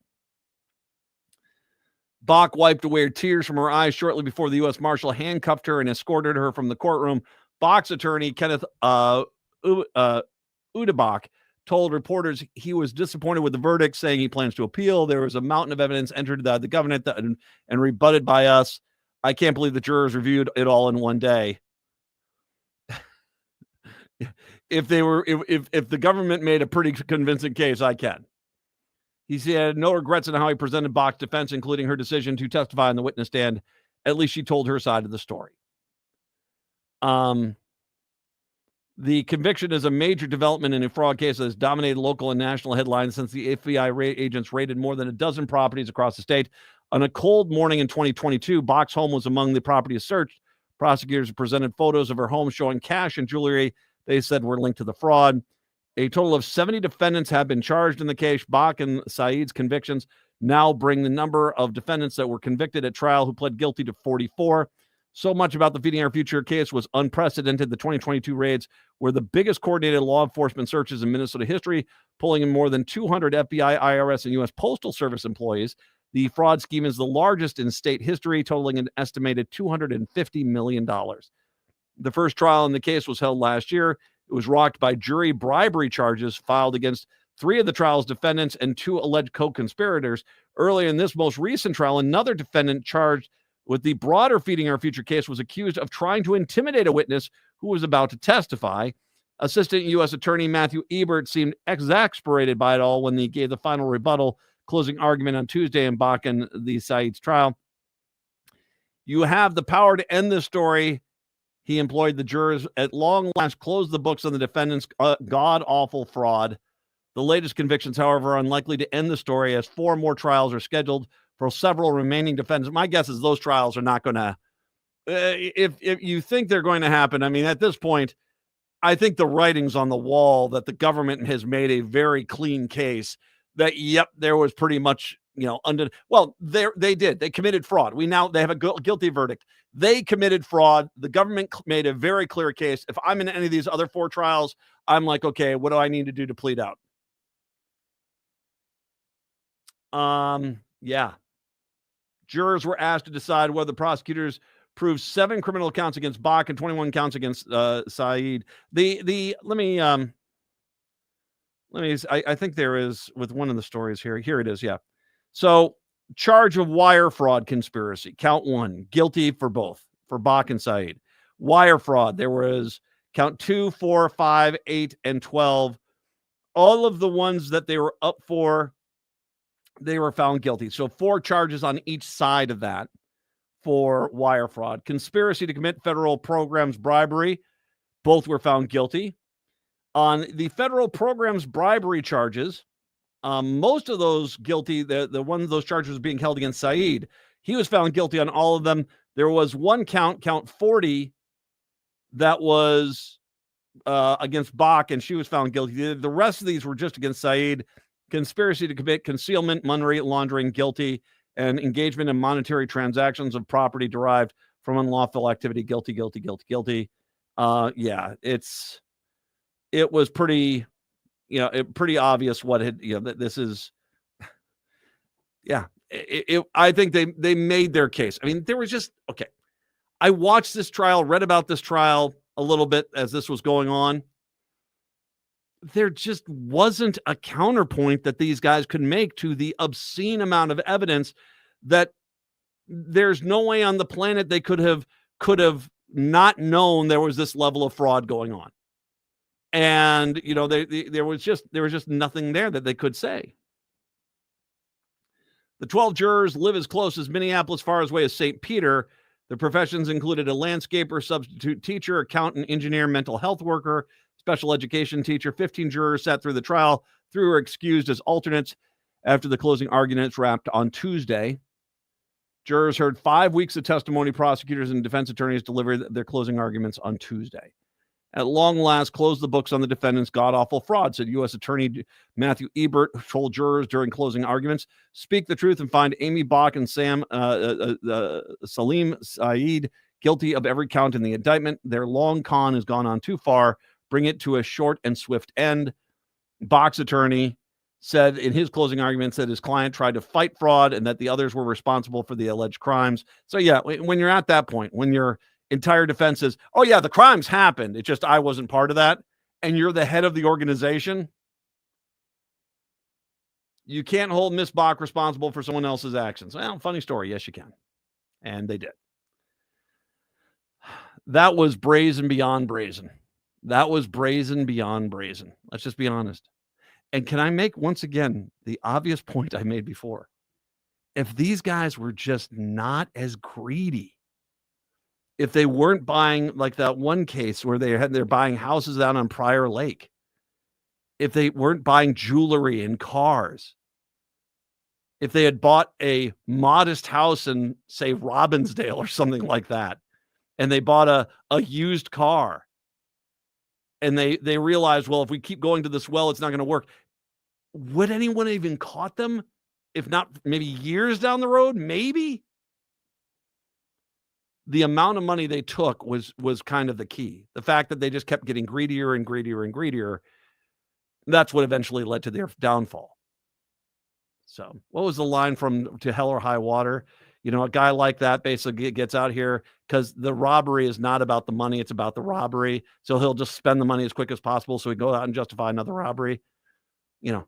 Bach wiped away tears from her eyes shortly before the U.S. Marshal handcuffed her and escorted her from the courtroom. Bach's attorney, Kenneth Udebach, told reporters he was disappointed with the verdict, saying he plans to appeal. There was a mountain of evidence entered the government and rebutted by us. I can't believe the jurors reviewed it all in one day. If the government made a pretty convincing case, I can. He said no regrets in how he presented Bach's defense, including her decision to testify on the witness stand. At least she told her side of the story. The conviction is a major development in a fraud case that has dominated local and national headlines since the FBI agents raided more than a dozen properties across the state. On a cold morning in 2022, Bach's home was among the properties searched. Prosecutors presented photos of her home showing cash and jewelry they said were linked to the fraud. A total of 70 defendants have been charged in the case. Bach and Saeed's convictions now bring the number of defendants that were convicted at trial who pled guilty to 44. So much about the Feeding Our Future case was unprecedented. The 2022 raids were the biggest coordinated law enforcement searches in Minnesota history, pulling in more than 200 FBI, IRS, and U.S. Postal Service employees. The fraud scheme is the largest in state history, totaling an estimated $250 million. The first trial in the case was held last year. It was rocked by jury bribery charges filed against 3 of the trial's defendants and 2 alleged co-conspirators. Earlier in this most recent trial, another defendant charged with the broader Feeding Our Future case was accused of trying to intimidate a witness who was about to testify. Assistant U.S. Attorney Matthew Ebert seemed exasperated by it all when he gave the final rebuttal closing argument on Tuesday in Bach and the Saeed's trial. You have the power to end this story. He employed the jurors at long last close the books on the defendant's god-awful fraud. The latest convictions, however, are unlikely to end the story as 4 more trials are scheduled for several remaining defendants. My guess is those trials are not going to, if you think they're going to happen, I mean, at this point, I think the writing's on the wall that the government has made a very clean case that, yep, there was pretty much well, they did. They committed fraud. They have a guilty verdict. They committed fraud. The government made a very clear case. If I'm in any of these other 4 trials, I'm like, okay, what do I need to do to plead out? Yeah. Jurors were asked to decide whether the prosecutors proved 7 criminal counts against Bach and 21 counts against Saeed. I think there is with one of the stories here. Here it is. Yeah. So charge of wire fraud conspiracy, count 1, guilty for both, for Bach and Saeed. Wire fraud, there was count 2, 4, 5, 8, and 12. All of the ones that they were up for, they were found guilty. So 4 charges on each side of that for wire fraud. Conspiracy to commit federal programs bribery, both were found guilty. On the federal programs bribery charges, most of those guilty, the one of those charges was being held against Saeed. He was found guilty on all of them. There was one count 40, that was against Bach, and she was found guilty. The rest of these were just against Saeed. Conspiracy to commit concealment, money laundering, guilty, and engagement in monetary transactions of property derived from unlawful activity, guilty. Yeah, it was pretty, pretty obvious what had, that this is, yeah. I think they made their case. I mean, there was just, okay. I watched this trial, read about this trial a little bit as this was going on. There just wasn't a counterpoint that these guys could make to the obscene amount of evidence that there's no way on the planet they could have not known there was this level of fraud going on. And, there was just nothing there that they could say. The 12 jurors live as close as Minneapolis, far away as St. Peter. The professions included a landscaper, substitute teacher, accountant, engineer, mental health worker, special education teacher. 15 jurors sat through the trial. 3 were excused as alternates after the closing arguments wrapped on Tuesday. Jurors heard 5 weeks of testimony. Prosecutors and defense attorneys delivered their closing arguments on Tuesday. At long last, closed the books on the defendant's god-awful fraud, said U.S. Attorney Matthew Ebert, who told jurors during closing arguments, speak the truth and find Amy Bach and Salim Saeed guilty of every count in the indictment. Their long con has gone on too far. Bring it to a short and swift end. Bach's attorney said in his closing arguments that his client tried to fight fraud and that the others were responsible for the alleged crimes. So yeah, when you're at that point, when your entire defense is, oh yeah, the crimes happened, it's just I wasn't part of that, and you're the head of the organization, you can't hold Miss Bach responsible for someone else's actions. Well, funny story. Yes, you can. And they did. That was brazen beyond brazen. That was brazen beyond brazen. Let's just be honest. And can I make, once again, the obvious point I made before? If these guys were just not as greedy, if they weren't buying, like that one case where they're buying houses out on Prior Lake, if they weren't buying jewelry and cars, if they had bought a modest house in, say, Robbinsdale or something like that, and they bought a used car, and they realized, well, if we keep going to this well, it's not going to work. Would anyone even caught them? If not, maybe years down the road, maybe. The amount of money they took was kind of the key. The fact that they just kept getting greedier and greedier and greedier, that's what eventually led to their downfall. So what was the line from To Hell or High Water? A guy like that basically gets out here because the robbery is not about the money. It's about the robbery. So he'll just spend the money as quick as possible. So he go out and justify another robbery.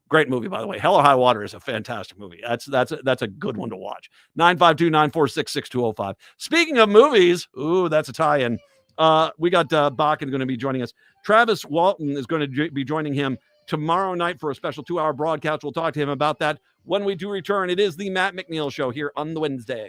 Great movie, by the way. Hell or High Water is a fantastic movie. That's a good one to watch. 952-946-6205. Speaking of movies, that's a tie-in. We got Bakken going to be joining us. Travis Walton is going to be joining him tomorrow night for a special 2-hour broadcast. We'll talk to him about that when we do return. It is the Matt McNeil Show here on the Wednesday.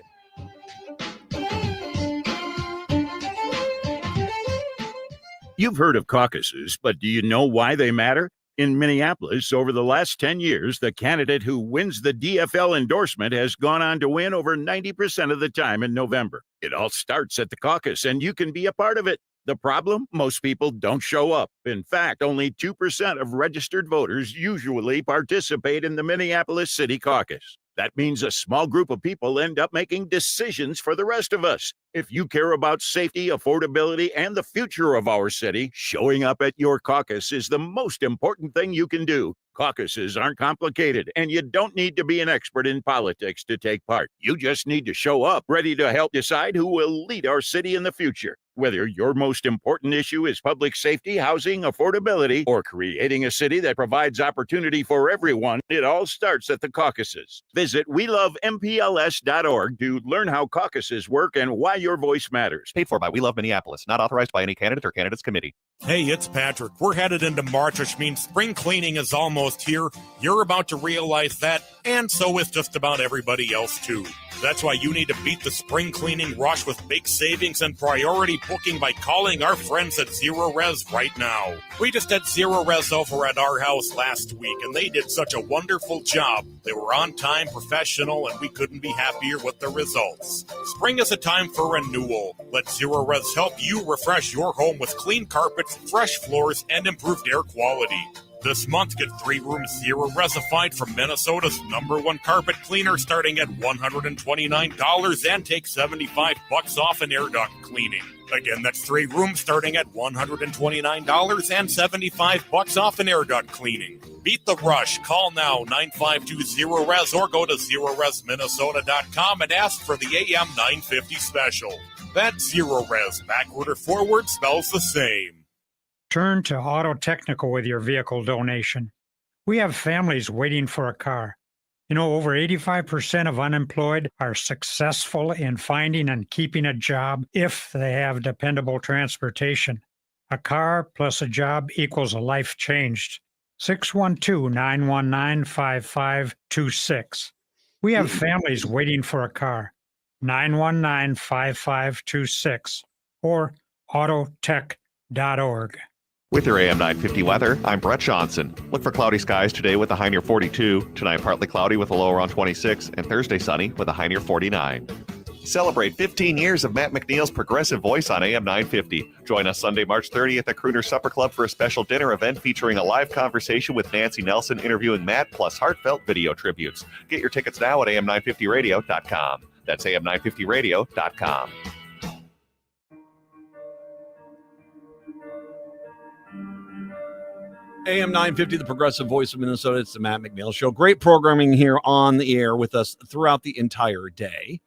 You've heard of caucuses, but do you know why they matter? In Minneapolis, over the last 10 years, the candidate who wins the DFL endorsement has gone on to win over 90% of the time in November. It all starts at the caucus, and you can be a part of it. The problem? Most people don't show up. In fact, only 2% of registered voters usually participate in the Minneapolis City Caucus. That means a small group of people end up making decisions for the rest of us. If you care about safety, affordability, and the future of our city, showing up at your caucus is the most important thing you can do. Caucuses aren't complicated, and you don't need to be an expert in politics to take part. You just need to show up, ready to help decide who will lead our city in the future. Whether your most important issue is public safety, housing, affordability, or creating a city that provides opportunity for everyone, it all starts at the caucuses. Visit WeLoveMPLS.org to learn how caucuses work and why your voice matters. Paid for by We Love Minneapolis. Not authorized by any candidate or candidates committee. Hey, it's Patrick. We're headed into March, which means spring cleaning is almost here. You're about to realize that, and so is just about everybody else, too. That's why you need to beat the spring cleaning rush with big savings and priority booking by calling our friends at Zero Res right now. We just had Zero Res over at our house last week, and they did such a wonderful job. They were on time, professional, and we couldn't be happier with the results. Spring is a time for renewal. Let Zero Res help you refresh your home with clean carpets, fresh floors, and improved air quality. This month, get 3 rooms Zero Resified from Minnesota's #1 carpet cleaner starting at $129 and take $75 off an air duct cleaning. Again, that's 3 rooms starting at $129 and $75 off an air duct cleaning. Beat the rush. Call now 9520-RES or go to ZeroResMinnesota.com and ask for the AM 950 special. That's Zero Res. Backward or forward spells the same. Turn to Auto Technical with your vehicle donation. We have families waiting for a car. You know, over 85% of unemployed are successful in finding and keeping a job if they have dependable transportation. A car plus a job equals a life changed. 612-919-5526. We have families waiting for a car. 919-5526 or autotech.org. With your AM 950 weather, I'm Brett Johnson. Look for cloudy skies today with a high near 42. Tonight, partly cloudy with a low around 26. And Thursday, sunny with a high near 49. Celebrate 15 years of Matt McNeil's Progressive Voice on AM 950. Join us Sunday, March 30th at Crooner Supper Club for a special dinner event featuring a live conversation with Nancy Nelson interviewing Matt, plus heartfelt video tributes. Get your tickets now at am950radio.com. That's am950radio.com. AM 950, the Progressive Voice of Minnesota. It's the Matt McNeil Show. Great programming here on the air with us throughout the entire day.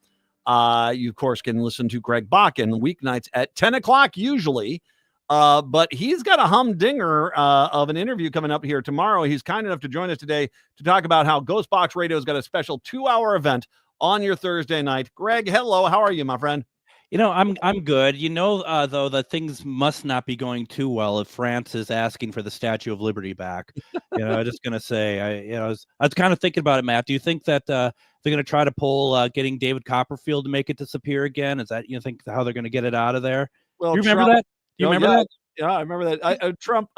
You, of course, can listen to Greg Bakken weeknights at 10 o'clock usually. But he's got a humdinger of an interview coming up here tomorrow. He's kind enough to join us today to talk about how Ghost Box Radio's got a special 2-hour event on your Thursday night. Greg, hello. How are you, my friend? You know, I'm good. You know, though, that things must not be going too well if France is asking for the Statue of Liberty back. I'm just gonna say, I was kind of thinking about it, Matt. Do you think that they're gonna try to pull getting David Copperfield to make it disappear again? Is that, you think, how they're gonna get it out of there? Well, you remember that? Do you remember that? Yeah, I remember that. Trump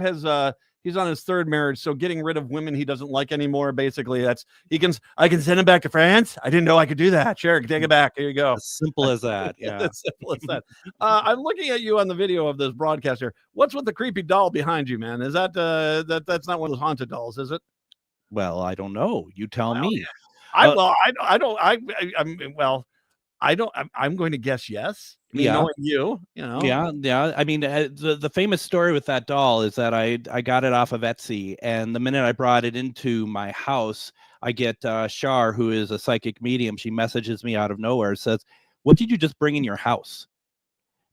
has he's on his 3rd marriage, so getting rid of women he doesn't like anymore. Basically, I can send him back to France. I didn't know I could do that. Sure, take it back. Here you go. As simple as that. Yeah, as simple as that. I'm looking at you on the video of this broadcast here. What's with the creepy doll behind you, man? Is that that's not one of those haunted dolls, is it? Well, I don't know. You tell me. I'm going to guess yes. I mean, knowing you know. Yeah. I mean, the famous story with that doll is that I got it off of Etsy, and the minute I brought it into my house, I get Shar, who is a psychic medium. She messages me out of nowhere, says, "What did you just bring in your house?"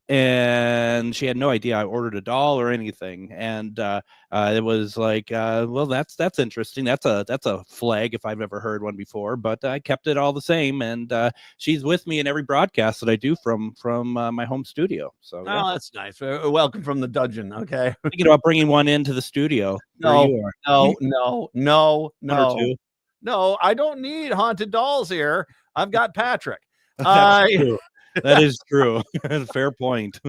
And she had no idea I ordered a doll or anything. And it was like, well, that's interesting. That's a flag if I've ever heard one before, but I kept it all the same. And she's with me in every broadcast that I do from my home studio. So that's nice. Welcome from the dungeon. Okay. Thinking about bringing one into the studio. No. No, I don't need haunted dolls here. I've got Patrick. That's true. That is true. Fair point.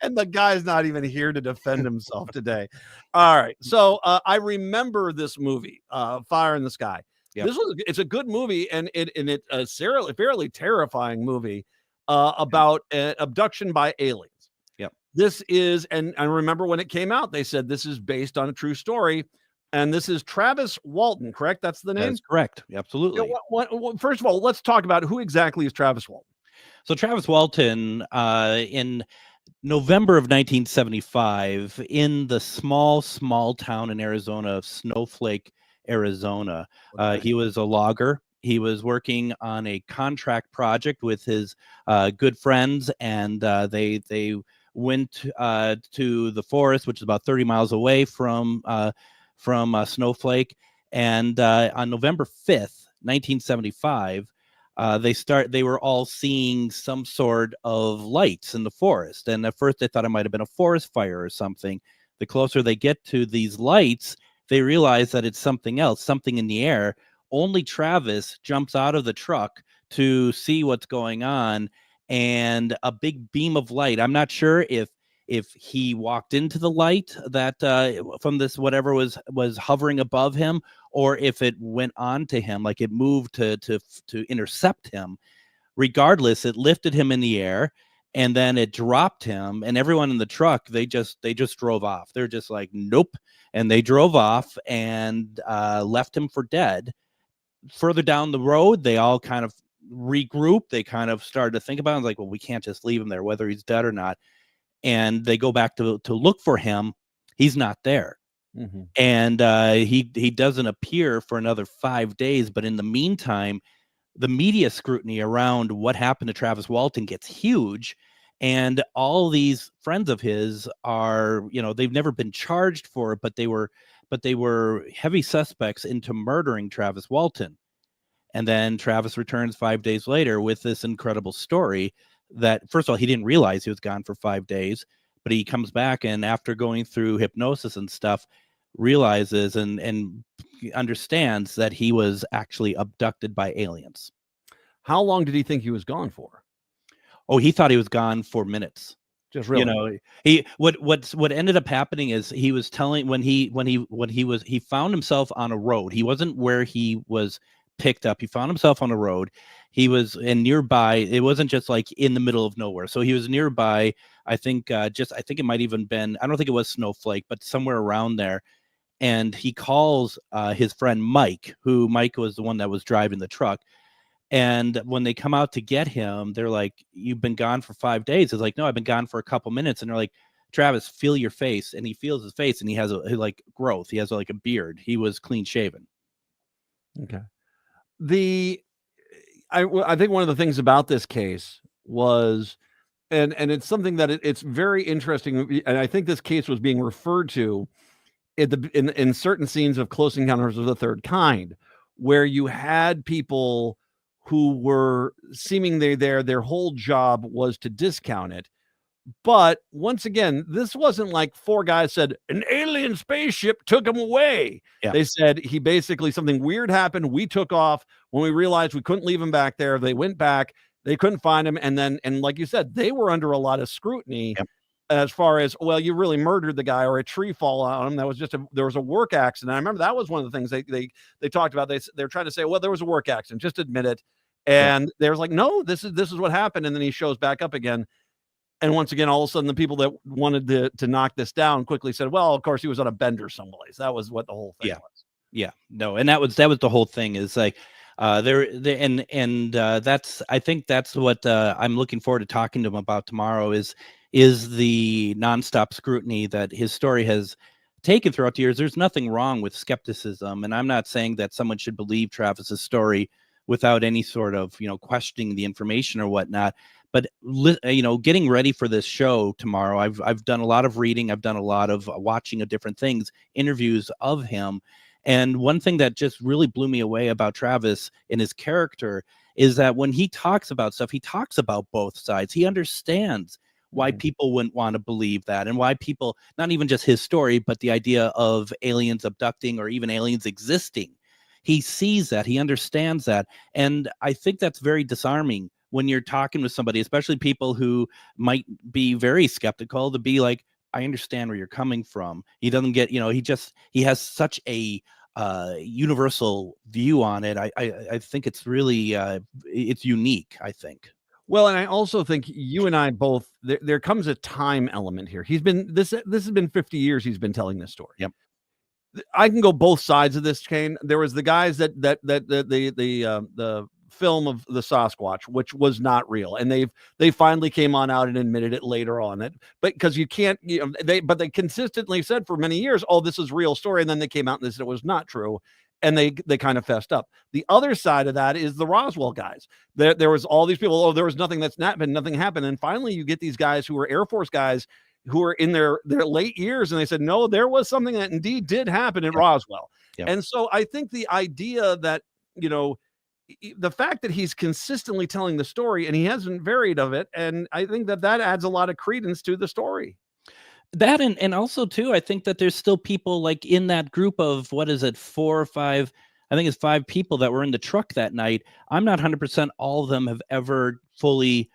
And the guy's not even here to defend himself today. All right. So I remember this movie, Fire in the Sky. Yep. It's a good movie, and it's a fairly terrifying movie about abduction by aliens. Yep. This is, and I remember when it came out, they said this is based on a true story. And this is Travis Walton, correct? That's the name? That's correct. Absolutely. First of all, let's talk about who exactly is Travis Walton. So Travis Walton, in November of 1975, in the small town in Arizona of Snowflake, Arizona, he was a logger. He was working on a contract project with his good friends, and they went to the forest, which is about 30 miles away from Snowflake. And on November 5th, 1975, they were all seeing some sort of lights in the forest. And at first they thought it might have been a forest fire or something. The closer they get to these lights, they realize that it's something else, something in the air. Only Travis jumps out of the truck to see what's going on, and a big beam of light. I'm not sure if he walked into the light that from this whatever was hovering above him, or if it went on to him, like it moved to intercept him. Regardless, it lifted him in the air, and then it dropped him. And everyone in the truck, they just drove off. They're just like, nope, and they drove off and left him for dead. Further down the road, they all kind of regrouped. They kind of started to think about it, like, well, we can't just leave him there, whether he's dead or not. And they go back to look for him. He's not there. Mm-hmm. And he doesn't appear for another 5 days. But in the meantime, the media scrutiny around what happened to Travis Walton gets huge. And all these friends of his are, they've never been charged for it, but they were heavy suspects into murdering Travis Walton. And then Travis returns 5 days later with this incredible story that, first of all, he didn't realize he was gone for 5 days, but he comes back, and after going through hypnosis and stuff, realizes and understands that he was actually abducted by aliens. How long did he think he was gone for? Oh, he thought he was gone for minutes. Just really, what ended up happening is he was telling when he found himself on a road. He wasn't where he was picked up. He found himself on a road. He was nearby. It wasn't just like in the middle of nowhere. So he was nearby. I think it might even been, I don't think it was Snowflake, but somewhere around there. And he calls his friend Mike, who Mike was the one that was driving the truck. And when they come out to get him, they're like, "You've been gone for 5 days." It's like, "No, I've been gone for a couple minutes." And they're like, "Travis, feel your face." And he feels his face, and he has like growth. He has like a beard. He was clean shaven. Okay. I think one of the things about this case was, and it's something that it's very interesting, and I think this case was being referred to in certain scenes of Close Encounters of the Third Kind, where you had people who were seemingly their whole job was to discount it. But once again, this wasn't like four guys said an alien spaceship took him away. Yeah. They said he basically, something weird happened. We took off. When we realized we couldn't leave him back there, they went back. They couldn't find him. And like you said, they were under a lot of scrutiny. Yep. As far as, well, you really murdered the guy, or a tree fall on him. That was there was a work accident. I remember that was one of the things they talked about. They're trying to say, well, there was a work accident. Just admit it. And They was like, no, this is what happened. And then he shows back up again. And once again, all of a sudden, the people that wanted to knock this down quickly said, well, of course, he was on a bender someplace. That was what the whole thing was. Yeah, no, and that was the whole thing, is like that's, I think that's what I'm looking forward to talking to him about tomorrow is the nonstop scrutiny that his story has taken throughout the years. There's nothing wrong with skepticism, and I'm not saying that someone should believe Travis's story without any sort of questioning the information or whatnot. But getting ready for this show tomorrow, I've done a lot of reading. I've done a lot of watching of different things, interviews of him. And one thing that just really blew me away about Travis and his character is that when he talks about stuff, he talks about both sides. He understands why people wouldn't want to believe that, and why people, not even just his story, but the idea of aliens abducting or even aliens existing. He sees that, he understands that. And I think that's very disarming when you're talking with somebody, especially people who might be very skeptical, to be like, I understand where you're coming from. He doesn't get, he has such a universal view on it. I think it's really, it's unique, I think. Well, and I also think you and I both, there comes a time element here. This has been 50 years he's been telling this story. Yep. I can go both sides of this, Kane. There was the guys the film of the Sasquatch, which was not real, and they finally came on out and admitted it later on. But because you can't, they consistently said for many years, oh, this is real story, and then they came out and they said it was not true, and they kind of fessed up. The other side of that is the Roswell guys. There was all these people. Oh, there was nothing that's not been, nothing happened, and finally you get these guys who were Air Force guys who are in their late years, and they said, no, there was something that indeed did happen at Roswell. And so I think the idea that, the fact that he's consistently telling the story and he hasn't varied of it, and I think that adds a lot of credence to the story. That and also too, I think that there's still people like in that group of, what is it, 4 or 5, I think it's 5 people that were in the truck that night. I'm not 100% all of them have ever fully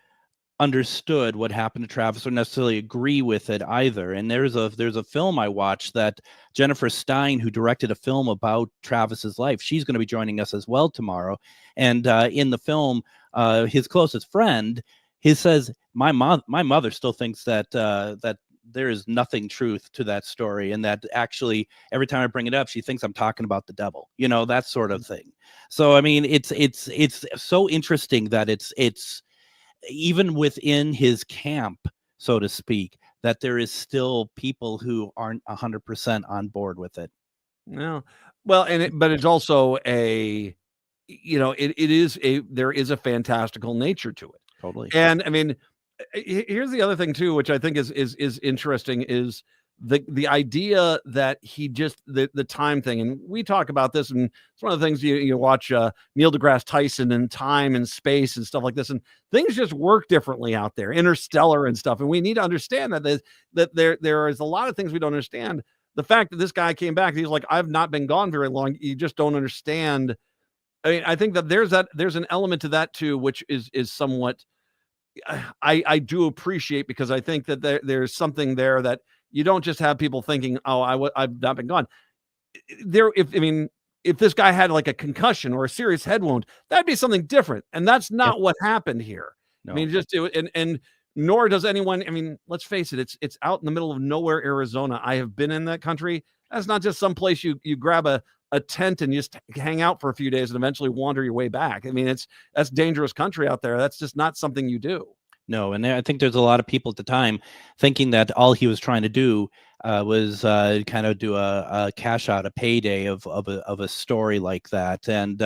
understood what happened to Travis or necessarily agree with it either. And there's a film I watched that Jennifer Stein, who directed a film about Travis's life, she's going to be joining us as well tomorrow. And in the film, his closest friend, he says, my mother still thinks that that there is nothing truth to that story, and that actually every time I bring it up, she thinks I'm talking about the devil, that sort of thing. So I mean, it's so interesting that it's even within his camp, so to speak, that there is still people who aren't 100% on board with it. No, well, but it's also there is a fantastical nature to it. Totally. And I mean, here's the other thing too, which I think is interesting, is the idea that he just the time thing, and we talk about this, and it's one of the things you watch Neil deGrasse Tyson and time and space and stuff like this, and things just work differently out there, Interstellar and stuff, and we need to understand that there is a lot of things we don't understand. The fact that this guy came back, he's like, I've not been gone very long, you just don't understand. I mean, I think that there's an element to that too, which is somewhat I do appreciate, because I think that there's something there that you don't just have people thinking, oh, I've not been gone. If this guy had like a concussion or a serious head wound, that'd be something different. And that's not what happened here. No. I mean, and nor does anyone, I mean, let's face it, it's out in the middle of nowhere, Arizona. I have been in that country. That's not just some place you grab a tent and you just hang out for a few days and eventually wander your way back. I mean, that's dangerous country out there. That's just not something you do. No, and I think there's a lot of people at the time thinking that all he was trying to do was kind of do a cash out, a payday of a story like that, and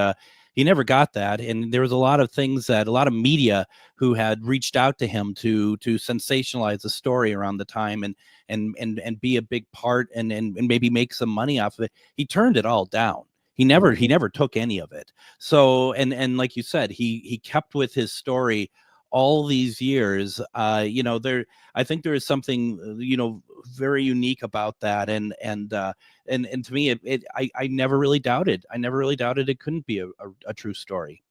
he never got that. And there was a lot of things that a lot of media who had reached out to him to sensationalize the story around the time and be a big part and maybe make some money off of it. He turned it all down. He never took any of it. So and like you said, he kept with his story all these years. I think there is something very unique about that, and to me I never really doubted it couldn't be a true story.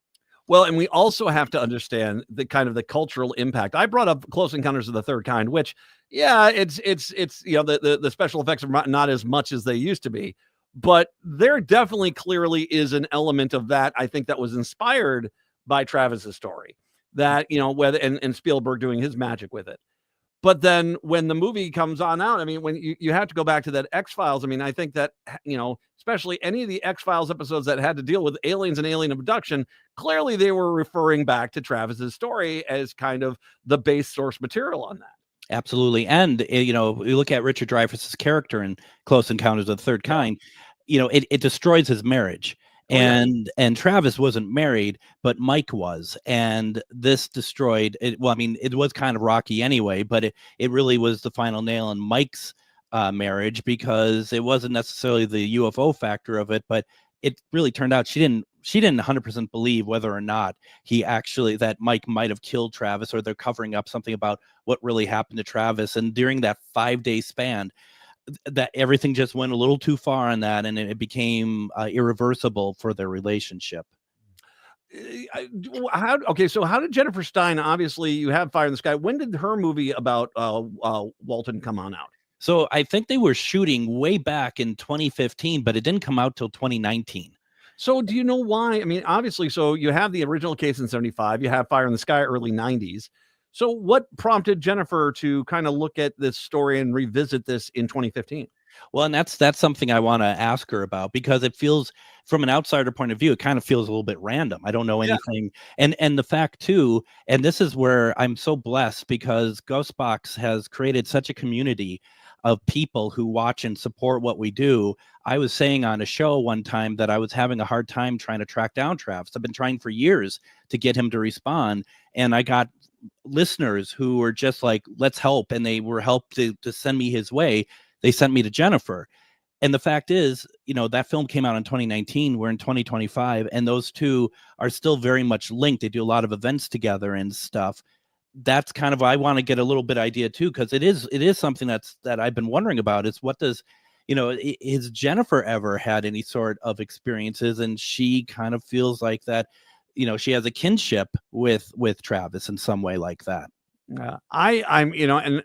Well, and we also have to understand the kind of the cultural impact. I brought up Close Encounters of the Third Kind, which it's the special effects are not as much as they used to be, but there definitely clearly is an element of that, I think, that was inspired by Travis's story. That, whether and Spielberg doing his magic with it. But then when the movie comes on out, I mean, when you have to go back to that X-Files, I mean, I think that, especially any of the X-Files episodes that had to deal with aliens and alien abduction, clearly they were referring back to Travis's story as kind of the base source material on that. Absolutely. And, you look at Richard Dreyfuss's character in Close Encounters of the Third Kind, it destroys his marriage. And Travis wasn't married, but Mike was, and this destroyed it. Well, I mean, it was kind of rocky anyway, but it really was the final nail in Mike's marriage, because it wasn't necessarily the UFO factor of it, but it really turned out she didn't 100% believe whether or not that Mike might have killed Travis, or they're covering up something about what really happened to Travis. And during that 5-day span, that everything just went a little too far on that, and it became irreversible for their relationship. So how did Jennifer Stein, obviously you have Fire in the Sky, when did her movie about Walton come on out? So I think they were shooting way back in 2015, but it didn't come out till 2019. So do you know why? I mean, obviously, so you have the original case in 75, you have Fire in the Sky early 90s. So what prompted Jennifer to kind of look at this story and revisit this in 2015? Well, and that's something I want to ask her about, because it feels, from an outsider point of view, it kind of feels a little bit random. I don't know anything. And the fact too, and this is where I'm so blessed, because Ghostbox has created such a community of people who watch and support what we do. I was saying on a show one time that I was having a hard time trying to track down Travis. I've been trying for years to get him to respond, and I got listeners who were just like, let's help, and they were helped to send me his way. They sent me to Jennifer. And the fact is, that film came out in 2019. We're in 2025, and those two are still very much linked. They do a lot of events together and stuff. That's kind of, I want to get a little bit idea too, because it is something that I've been wondering about, is what does, has Jennifer ever had any sort of experiences? And she kind of feels like that, she has a kinship with Travis in some way like that. I'm, and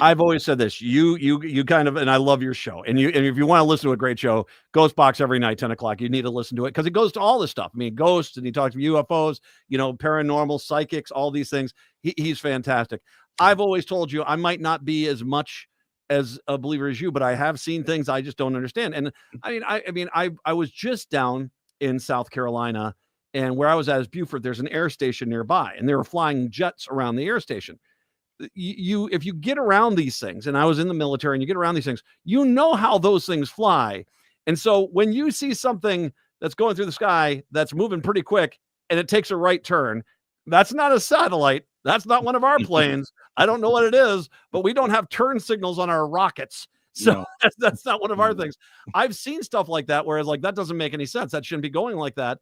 I've always said this, you kind of, and I love your show, and if you want to listen to a great show, Ghostbox every night, 10 o'clock, you need to listen to it, because it goes to all this stuff. I mean, ghosts, and he talks to UFOs, paranormal, psychics, all these things. He's fantastic. I've always told you, I might not be as much as a believer as you, but I have seen things I just don't understand. And I was just down in South Carolina, and where I was at is Beaufort. There's an air station nearby, and they were flying jets around the air station. If you get around these things, and I was in the military, and you get around these things, how those things fly. And so when you see something that's going through the sky that's moving pretty quick, and it takes a right turn, that's not a satellite. That's not one of our planes. I don't know what it is, but we don't have turn signals on our rockets. So that's not one of our things. I've seen stuff like that, whereas like, that doesn't make any sense. That shouldn't be going like that.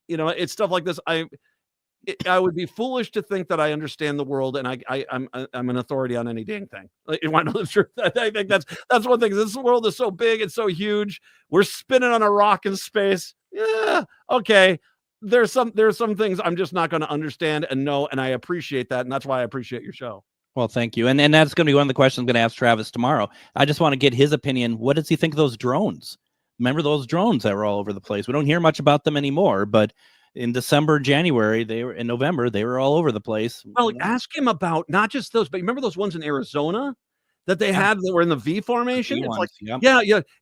It's stuff like this. I would be foolish to think that I understand the world, and I'm an authority on any dang thing. You want to know the truth? I think that's one thing. This world is so big, it's so huge. We're spinning on a rock in space. Yeah, okay. There's some things I'm just not going to understand and know, and I appreciate that, and that's why I appreciate your show. Well, thank you. And that's going to be one of the questions I'm going to ask Travis tomorrow. I just want to get his opinion. What does he think of those drones? Remember those drones that were all over the place? We don't hear much about them anymore, but in December, January, in November, they were all over the place. Well, ask him about not just those, but remember those ones in Arizona that they had that were in the V formation? The V ones,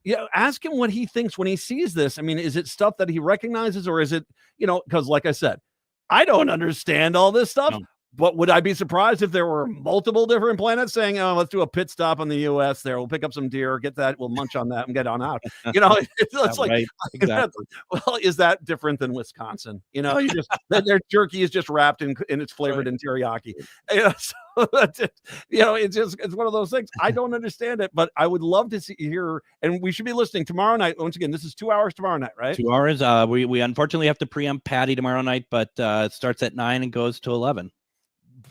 yeah. Ask him what he thinks when he sees this. I mean, is it stuff that he recognizes, or is it, because like I said, I don't understand all this stuff. No. But would I be surprised if there were multiple different planets saying, "Oh, let's do a pit stop in the U.S. there. We'll pick up some deer, get that, we'll munch on that, and get on out." It's like, right. Exactly. Well, is that different than Wisconsin? You just their jerky is just wrapped in it's flavored in teriyaki. It's one of those things. I don't understand it, but I would love to hear, and we should be listening tomorrow night. Once again, this is 2 hours tomorrow night, right? 2 hours. We unfortunately have to preempt Patty tomorrow night, but it starts at 9 and goes to 11.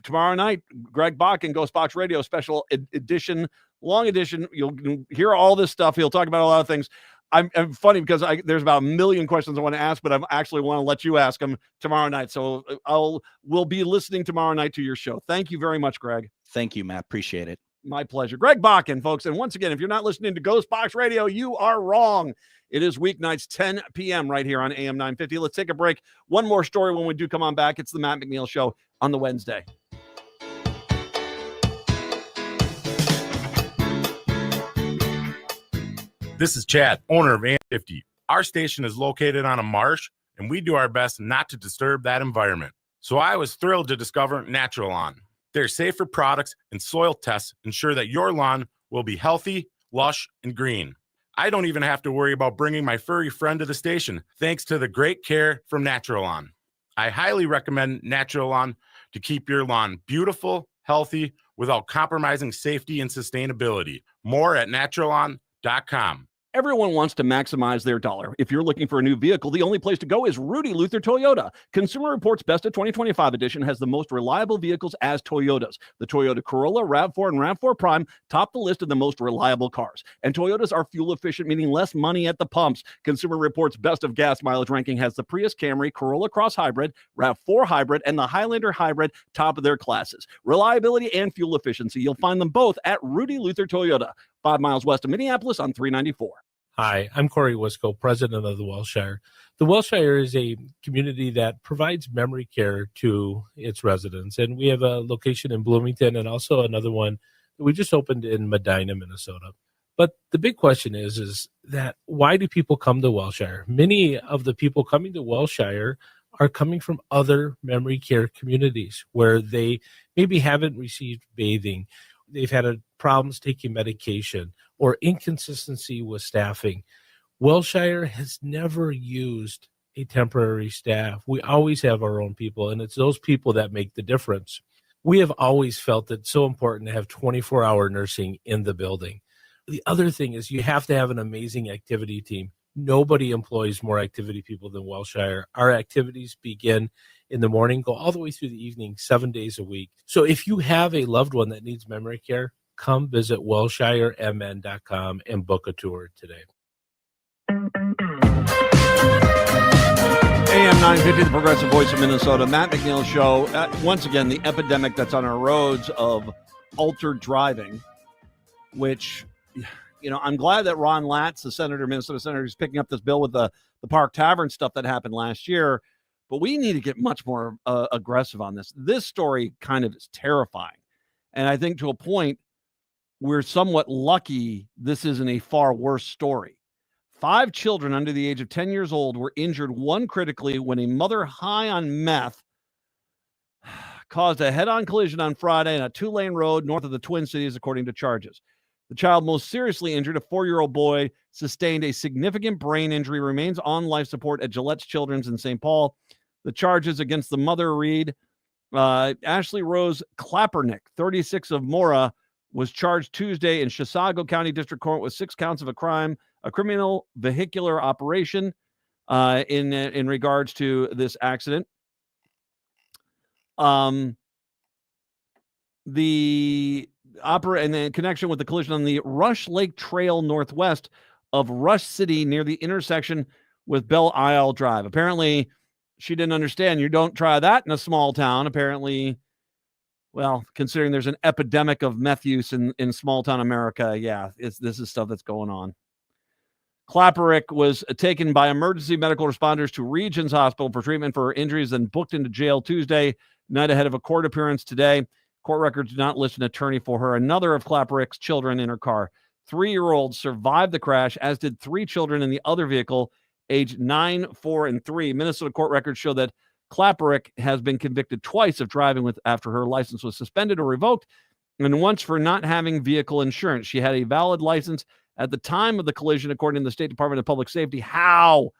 Tomorrow night, Greg Bach and Ghostbox Radio special edition, long edition. You'll hear all this stuff. He'll talk about a lot of things. I'm funny because there's about a million questions I want to ask, but I actually want to let you ask them tomorrow night. So we'll be listening tomorrow night to your show. Thank you very much, Greg. Thank you, Matt. Appreciate it. My pleasure. Greg Bakken, folks. And once again, if you're not listening to Ghostbox Radio, you are wrong. It is weeknights, 10 p.m. right here on AM 950. Let's take a break. One more story when we do come on back. It's the Matt McNeil Show on the Wednesday. This is Chad, owner of AM 50. Our station is located on a marsh, and we do our best not to disturb that environment. So I was thrilled to discover Natural Lawn. Their safer products and soil tests ensure that your lawn will be healthy, lush, and green. I don't even have to worry about bringing my furry friend to the station, thanks to the great care from Natural Lawn. I highly recommend Natural Lawn to keep your lawn beautiful, healthy, without compromising safety and sustainability. More at naturalawn.com. Everyone wants to maximize their dollar. If you're looking for a new vehicle, the only place to go is Rudy Luther Toyota. Consumer Reports Best of 2025 edition has the most reliable vehicles as Toyotas. The Toyota Corolla, RAV4, and RAV4 Prime top the list of the most reliable cars. And Toyotas are fuel efficient, meaning less money at the pumps. Consumer Reports Best of gas mileage ranking has the Prius Camry, Corolla Cross Hybrid, RAV4 Hybrid, and the Highlander Hybrid top of their classes. Reliability and fuel efficiency, you'll find them both at Rudy Luther Toyota, 5 miles west of Minneapolis on 394. Hi, I'm Corey Wisco, president of the Welshire. The Welshire is a community that provides memory care to its residents, and we have a location in Bloomington and also another one that we just opened in Medina, Minnesota. But the big question is that why do people come to Wellshire? Many of the people coming to Wellshire are coming from other memory care communities where they maybe haven't received bathing. They've had problems taking medication or inconsistency with staffing. Wellshire has never used a temporary staff. We always have our own people, and it's those people that make the difference. We have always felt it's so important to have 24-hour nursing in the building. The other thing is you have to have an amazing activity team. Nobody employs more activity people than Wellshire. Our activities begin in the morning, go all the way through the evening, 7 days a week. So if you have a loved one that needs memory care, come visit wellshiremn.com and book a tour today. AM 950, the Progressive Voice of Minnesota. Matt McNeil Show. Once again, the epidemic that's on our roads of altered driving, which, I'm glad that Ron Latz, the Minnesota senator, is picking up this bill with the Park Tavern stuff that happened last year. But we need to get much more aggressive on this. This story kind of is terrifying. And I think to a point, we're somewhat lucky this isn't a far worse story. 5 children under the age of 10 years old were injured, one critically, when a mother high on meth caused a head-on collision on Friday on a 2-lane road north of the Twin Cities, according to charges. The child most seriously injured, a 4-year-old boy, sustained a significant brain injury, remains on life support at Gillette's Children's in St. Paul. The charges against the mother read, Ashley Rose Klapernick, 36 of Mora, was charged Tuesday in Chisago County District Court with 6 counts of a criminal vehicular operation in regards to this accident. And in connection with the collision on the Rush Lake Trail northwest of Rush City near the intersection with Belle Isle Drive. Apparently, she didn't understand. You don't try that in a small town. Apparently, well, considering there's an epidemic of meth use in small town America, yeah, this is stuff that's going on. Klapernick was taken by emergency medical responders to Regions Hospital for treatment for her injuries and booked into jail Tuesday night ahead of a court appearance today. Court records do not list an attorney for her. Another of Klapernick's children in her car, 3-year-old, survived the crash, as did 3 children in the other vehicle, aged 9, 4, and 3. Minnesota court records show that Klapernick has been convicted twice of driving after her license was suspended or revoked, and once for not having vehicle insurance. She had a valid license at the time of the collision, according to the State Department of Public Safety. How?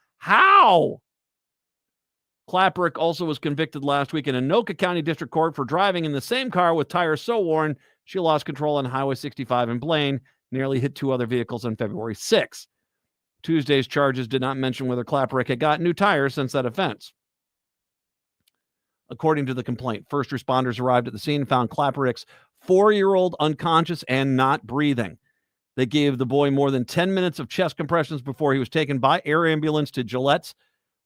Klapernick also was convicted last week in Anoka County District Court for driving in the same car with tires so worn she lost control on Highway 65 in Blaine, nearly hit 2 other vehicles on February 6. Tuesday's charges did not mention whether Klapernick had gotten new tires since that offense. According to the complaint, first responders arrived at the scene and found Klapernick's 4-year-old unconscious and not breathing. They gave the boy more than 10 minutes of chest compressions before he was taken by air ambulance to Gillette's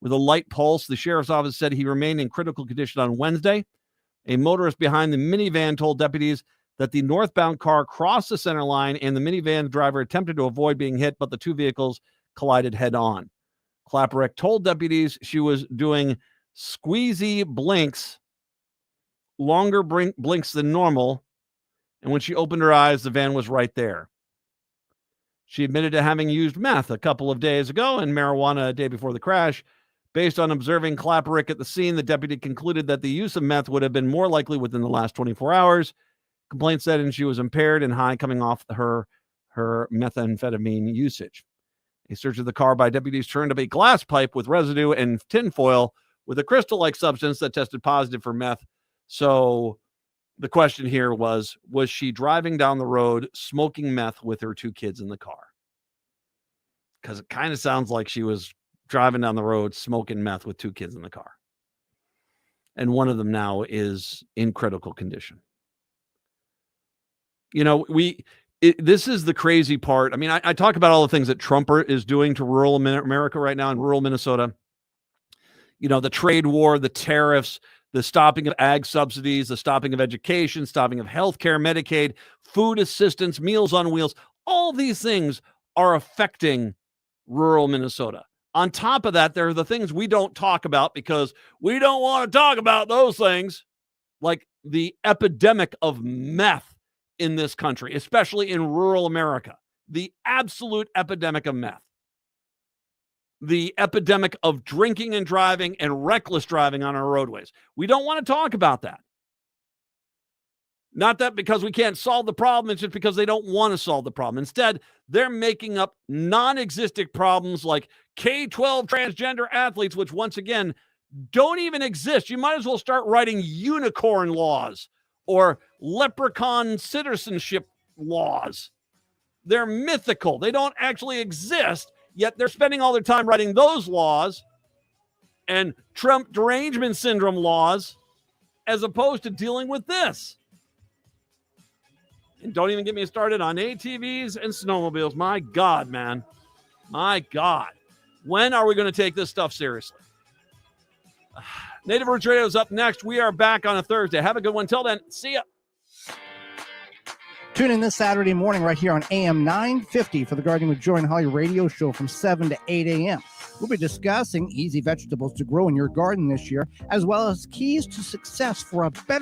with a light pulse. The sheriff's office said he remained in critical condition on Wednesday. A motorist behind the minivan told deputies that the northbound car crossed the center line and the minivan driver attempted to avoid being hit, but the 2 vehicles collided head-on. Klapernick told deputies she was doing squeezy blinks, longer blinks than normal, and when she opened her eyes, the van was right there. She admitted to having used meth a couple of days ago and marijuana a day before the crash. Based on observing Klapernick at the scene, the deputy concluded that the use of meth would have been more likely within the last 24 hours. Complaint said and she was impaired and high coming off her methamphetamine usage. A search of the car by deputies turned up a glass pipe with residue and tinfoil with a crystal-like substance that tested positive for meth. So the question here was she driving down the road smoking meth with her 2 kids in the car? Because it kind of sounds like she was driving down the road smoking meth with 2 kids in the car. And one of them now is in critical condition. This is the crazy part. I mean, I talk about all the things that Trump is doing to rural America right now in rural Minnesota. The trade war, the tariffs, the stopping of ag subsidies, the stopping of education, stopping of healthcare, Medicaid, food assistance, Meals on Wheels. All these things are affecting rural Minnesota. On top of that, there are the things we don't talk about because we don't want to talk about those things, like the epidemic of meth in this country, especially in rural America. the absolute epidemic of meth, the epidemic of drinking and driving and reckless driving on our roadways. We don't want to talk about that. Not that because we can't solve the problem, it's just because they don't want to solve the problem. Instead, they're making up non-existent problems like K-12 transgender athletes, which once again don't even exist. You might as well start writing unicorn laws or leprechaun citizenship laws. They're mythical. They don't actually exist, yet they're spending all their time writing those laws and Trump derangement syndrome laws as opposed to dealing with this. And don't even get me started on ATVs and snowmobiles. My God, man. My God. When are we going to take this stuff seriously? Native Roots Radio is up next. We are back on a Thursday. Have a good one. Till then, see ya. Tune in this Saturday morning right here on AM 950 for the Gardening with Joy and Holly radio show from 7 to 8 a.m. We'll be discussing easy vegetables to grow in your garden this year, as well as keys to success for a better